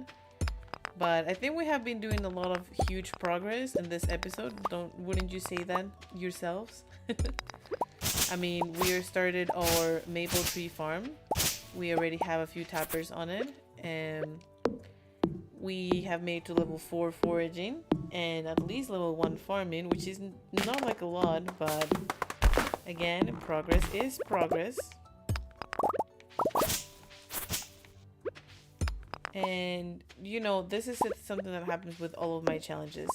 But I think we have been doing a lot of huge progress in this episode. Wouldn't you say that yourselves? I mean, we started our maple tree farm. We already have a few tappers on it, and we have made to level 4 foraging and at least level 1 farming, which is not like a lot, but again, progress is progress. And you know, this is something that happens with all of my challenges.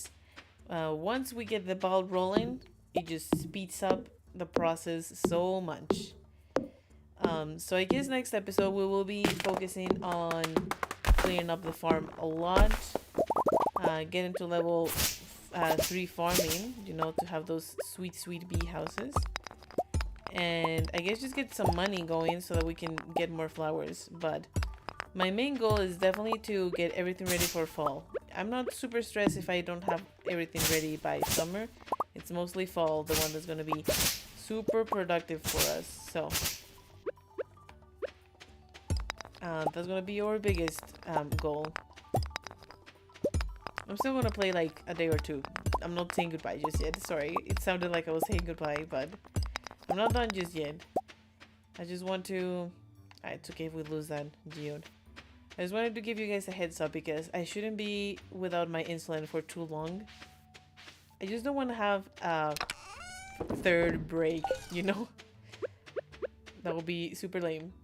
Once we get the ball rolling, it just speeds up the process so much. So I guess next episode we will be focusing on cleaning up the farm a lot, getting to level 3 farming, you know, to have those sweet bee houses, and I guess just get some money going so that we can get more flowers. But my main goal is definitely to get everything ready for fall. I'm not super stressed if I don't have everything ready by summer. It's mostly fall, the one that's going to be super productive for us. So that's going to be our biggest goal. I'm still going to play like a day or two. I'm not saying goodbye just yet. Sorry, it sounded like I was saying goodbye, but I'm not done just yet. I just want to... It's okay if we lose that geode. I just wanted to give you guys a heads up because I shouldn't be without my insulin for too long. I just don't want to have a third break, you know? That would be super lame.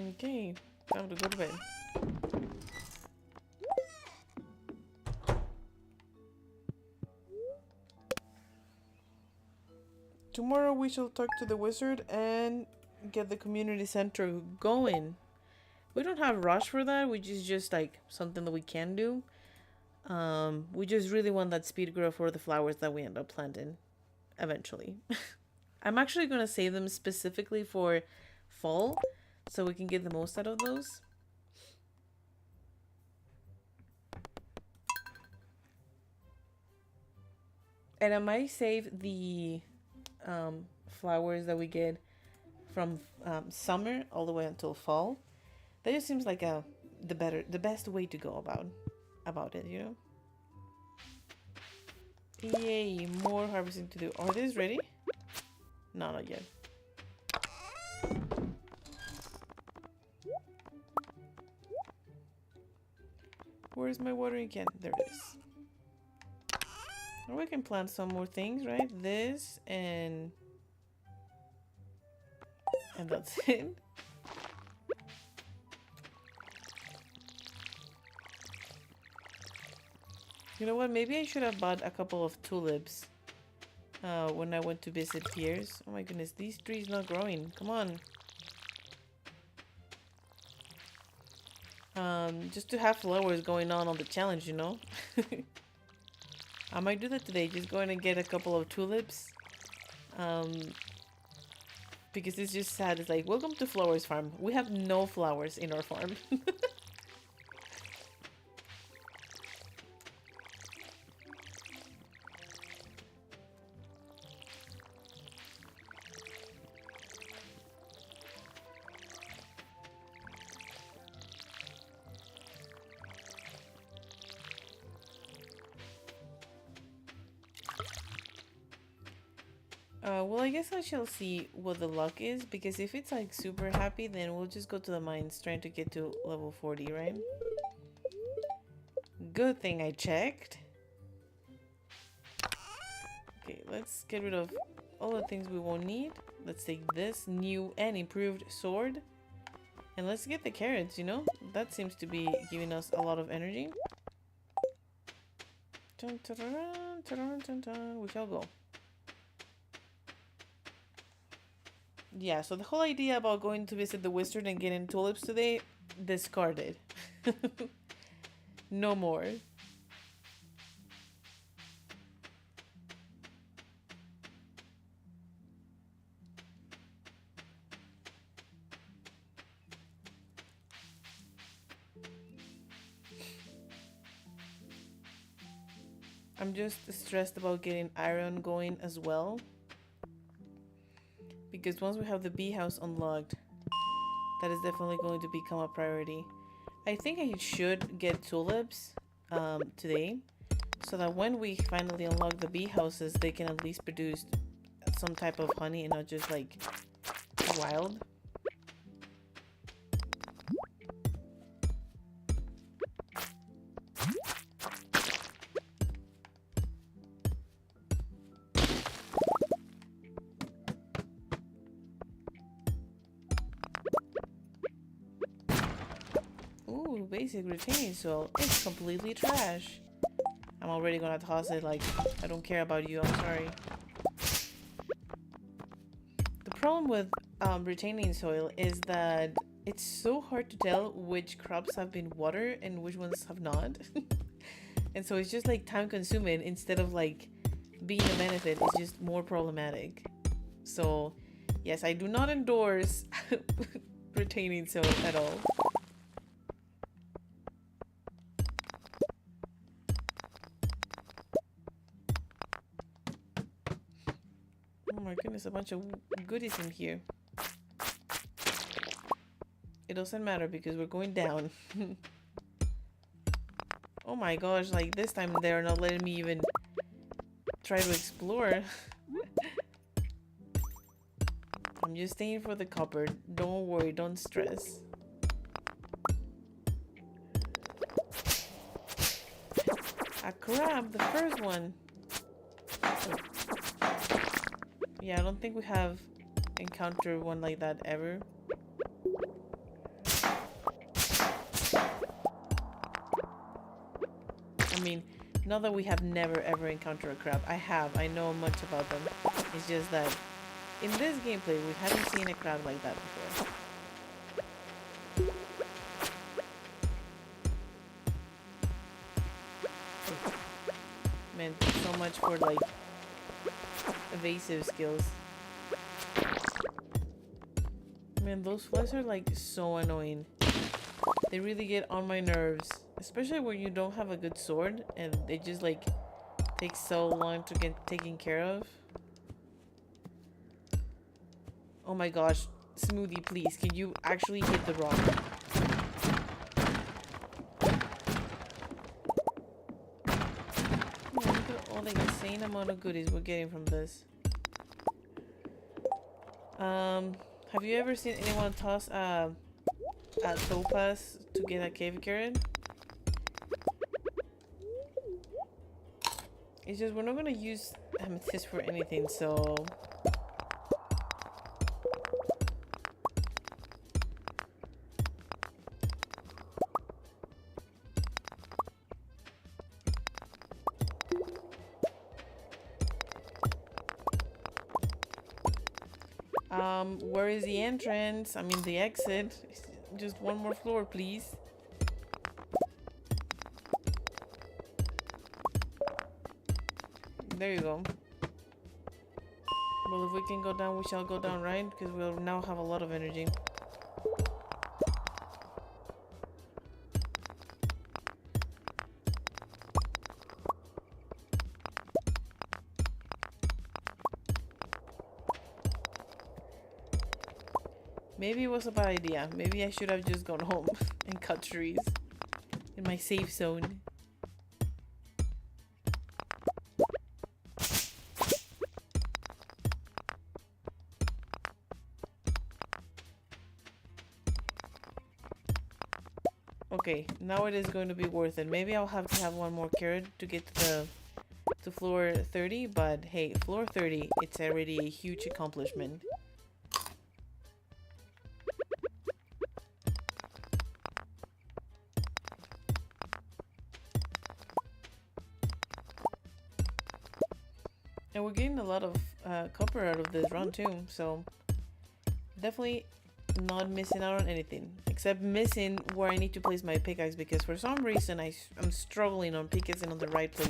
Okay, time to go to bed. Tomorrow we shall talk to the wizard and get the community center going. We don't have rush for that, which is just like something that we can do. We just really want that speed growth for the flowers that we end up planting eventually. I'm actually going to save them specifically for fall so we can get the most out of those. And I might save the flowers that we get from summer all the way until fall. That just seems like the best way to go about it, you know. Yay, more harvesting to do. Are these ready? No, not yet. Where's my watering can? There it is. Or we can plant some more things, right? This and that's it. You know what? Maybe I should have bought a couple of tulips when I went to visit Piers. Oh my goodness, these trees not growing. Come on. Just to have flowers going on the challenge, you know? I might do that today. Just going to get a couple of tulips. Because it's just sad. It's like, welcome to Flowers Farm. We have no flowers in our farm. Well, I guess I shall see what the luck is, because if it's like super happy, then we'll just go to the mines trying to get to level 40, right? Good thing I checked. Okay, let's get rid of all the things we won't need. Let's take this new and improved sword. And let's get the carrots, you know? That seems to be giving us a lot of energy. Dun, dun, dun, dun, dun, dun, dun. We shall go. Yeah, so the whole idea about going to visit the wizard and getting tulips today, discarded. No more. I'm just stressed about getting iron going as well. Because once we have the bee house unlocked, that is definitely going to become a priority. I think I should get tulips today, so that when we finally unlock the bee houses, they can at least produce some type of honey and not just like wild. Ooh, basic retaining soil. It's completely trash. I'm already gonna toss it like, I don't care about you, I'm sorry. The problem with retaining soil is that it's so hard to tell which crops have been watered and which ones have not. And so it's just like time consuming instead of like being a benefit. It's just more problematic. So yes, I do not endorse retaining soil at all. Oh my goodness, a bunch of goodies in here. It doesn't matter because we're going down. Oh my gosh, like this time they're not letting me even try to explore. I'm just staying for the copper. Don't worry, don't stress. A crab, the first one. Yeah, I don't think we have encountered one like that ever. I mean, not that we have never ever encountered a crab. I know much about them. It's just that in this gameplay, we haven't seen a crab like that before. Man, so much for like evasive skills. Man, those flies are like so annoying. They really get on my nerves, especially when you don't have a good sword and they just like take so long to get taken care of. Oh my gosh, Smoothie, please, can you actually hit the rock? Oh, look at all the insane amount of goodies we're getting from this. Have you ever seen anyone toss a topaz to get a cave carrot? It's just we're not gonna use amethyst for anything, so where is the entrance? I mean the exit. Just one more floor, please. There you go. Well, if we can go down, we shall go down, right? Because we'll now have a lot of energy. Maybe it was a bad idea. Maybe I should have just gone home and cut trees in my safe zone. Okay, now it is going to be worth it. Maybe I'll have to have one more carrot to get to floor 30, but hey, floor 30, it's already a huge accomplishment. And we're getting a lot of copper out of this run too, so definitely not missing out on anything. Except missing where I need to place my pickaxe, because for some reason I'm struggling on pickaxing on the right place.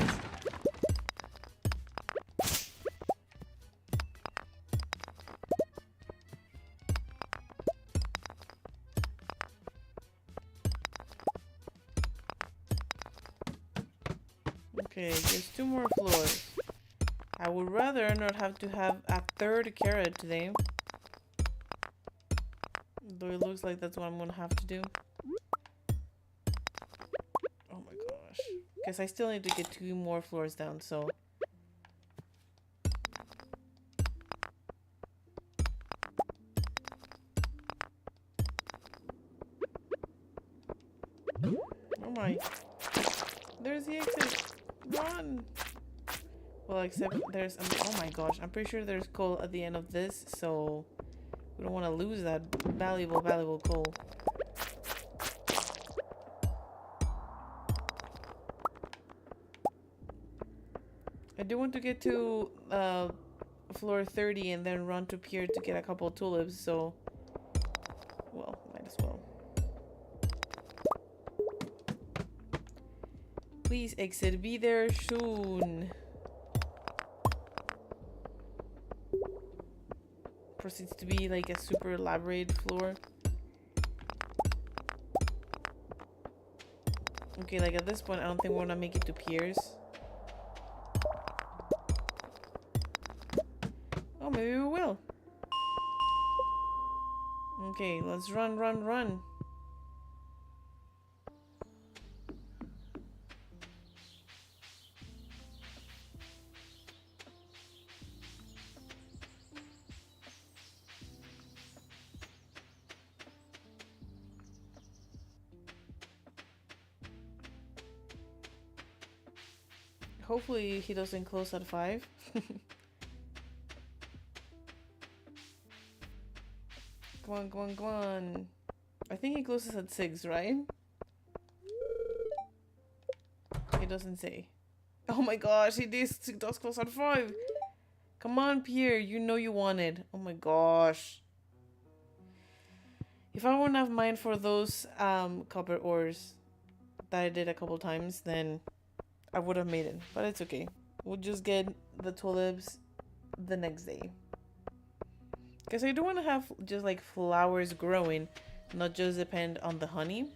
Okay, just 2 more floors. I would rather not have to have a 3rd carrot today. Though it looks like that's what I'm gonna have to do. Oh my gosh. Because I still need to get 2 more floors down, so... Oh my. There's the exit. Run! Well, except there's... oh my gosh. I'm pretty sure there's coal at the end of this, so... we don't want to lose that valuable coal. I do want to get to floor 30 and then run to pier to get a couple of tulips, so... well, might as well. Please exit, be there soon. Proceeds to be like a super elaborate floor. Okay, like at this point I don't think we're gonna make it to piers. Oh, maybe we will. Okay, let's run, run, run. Hopefully he doesn't close at 5. Come on, come on, come on. I think he closes at 6, right? He doesn't say. Oh my gosh, he does close at 5. Come on, Pierre, you know you wanted. Oh my gosh. If I wouldn't have mined for those copper ores that I did a couple times, then I would have made it, but it's okay. We'll just get the tulips the next day. Because I do want to have just like flowers growing, not just depend on the honey.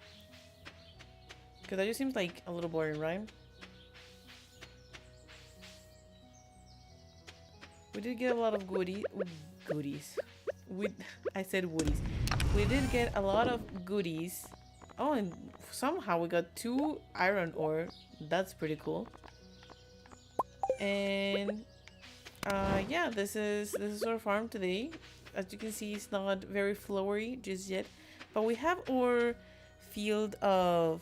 Because that just seems like a little boring, right? We did get a lot of goodies. I said woodies. We did get a lot of goodies. Oh, and somehow we got 2 iron ore. That's pretty cool. And yeah, this is our farm today. As you can see, it's not very flowery just yet, but we have our field of,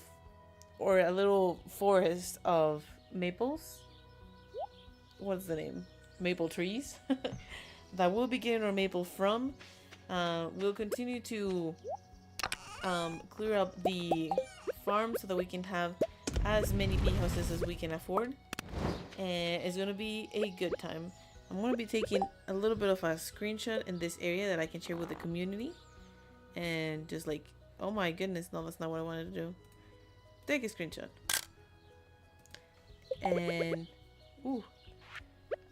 or a little forest of maples. What's the name? Maple trees. That we'll be getting our maple from. We'll continue to clear up the farm so that we can have as many bee houses as we can afford, and it's gonna be a good time. I'm gonna be taking a little bit of a screenshot in this area that I can share with the community, and just like, oh my goodness, no, that's not what I wanted to do. Take a screenshot. And ooh,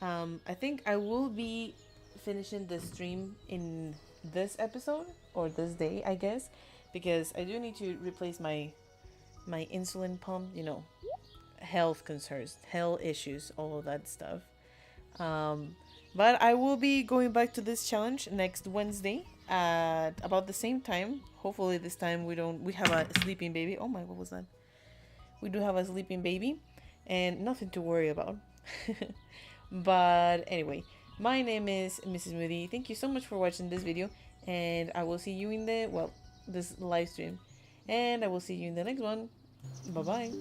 I think I will be finishing the stream in this episode, or this day, I guess, because I do need to replace my insulin pump, you know, health concerns, health issues, all of that stuff. But I will be going back to this challenge next Wednesday at about the same time. Hopefully this time we have a sleeping baby. Oh my, what was that? We do have a sleeping baby and nothing to worry about. But anyway, my name is Mrs. Moody. Thank you so much for watching this video, and I will see you in the, well, this live stream. And I will see you in the next one. Bye bye.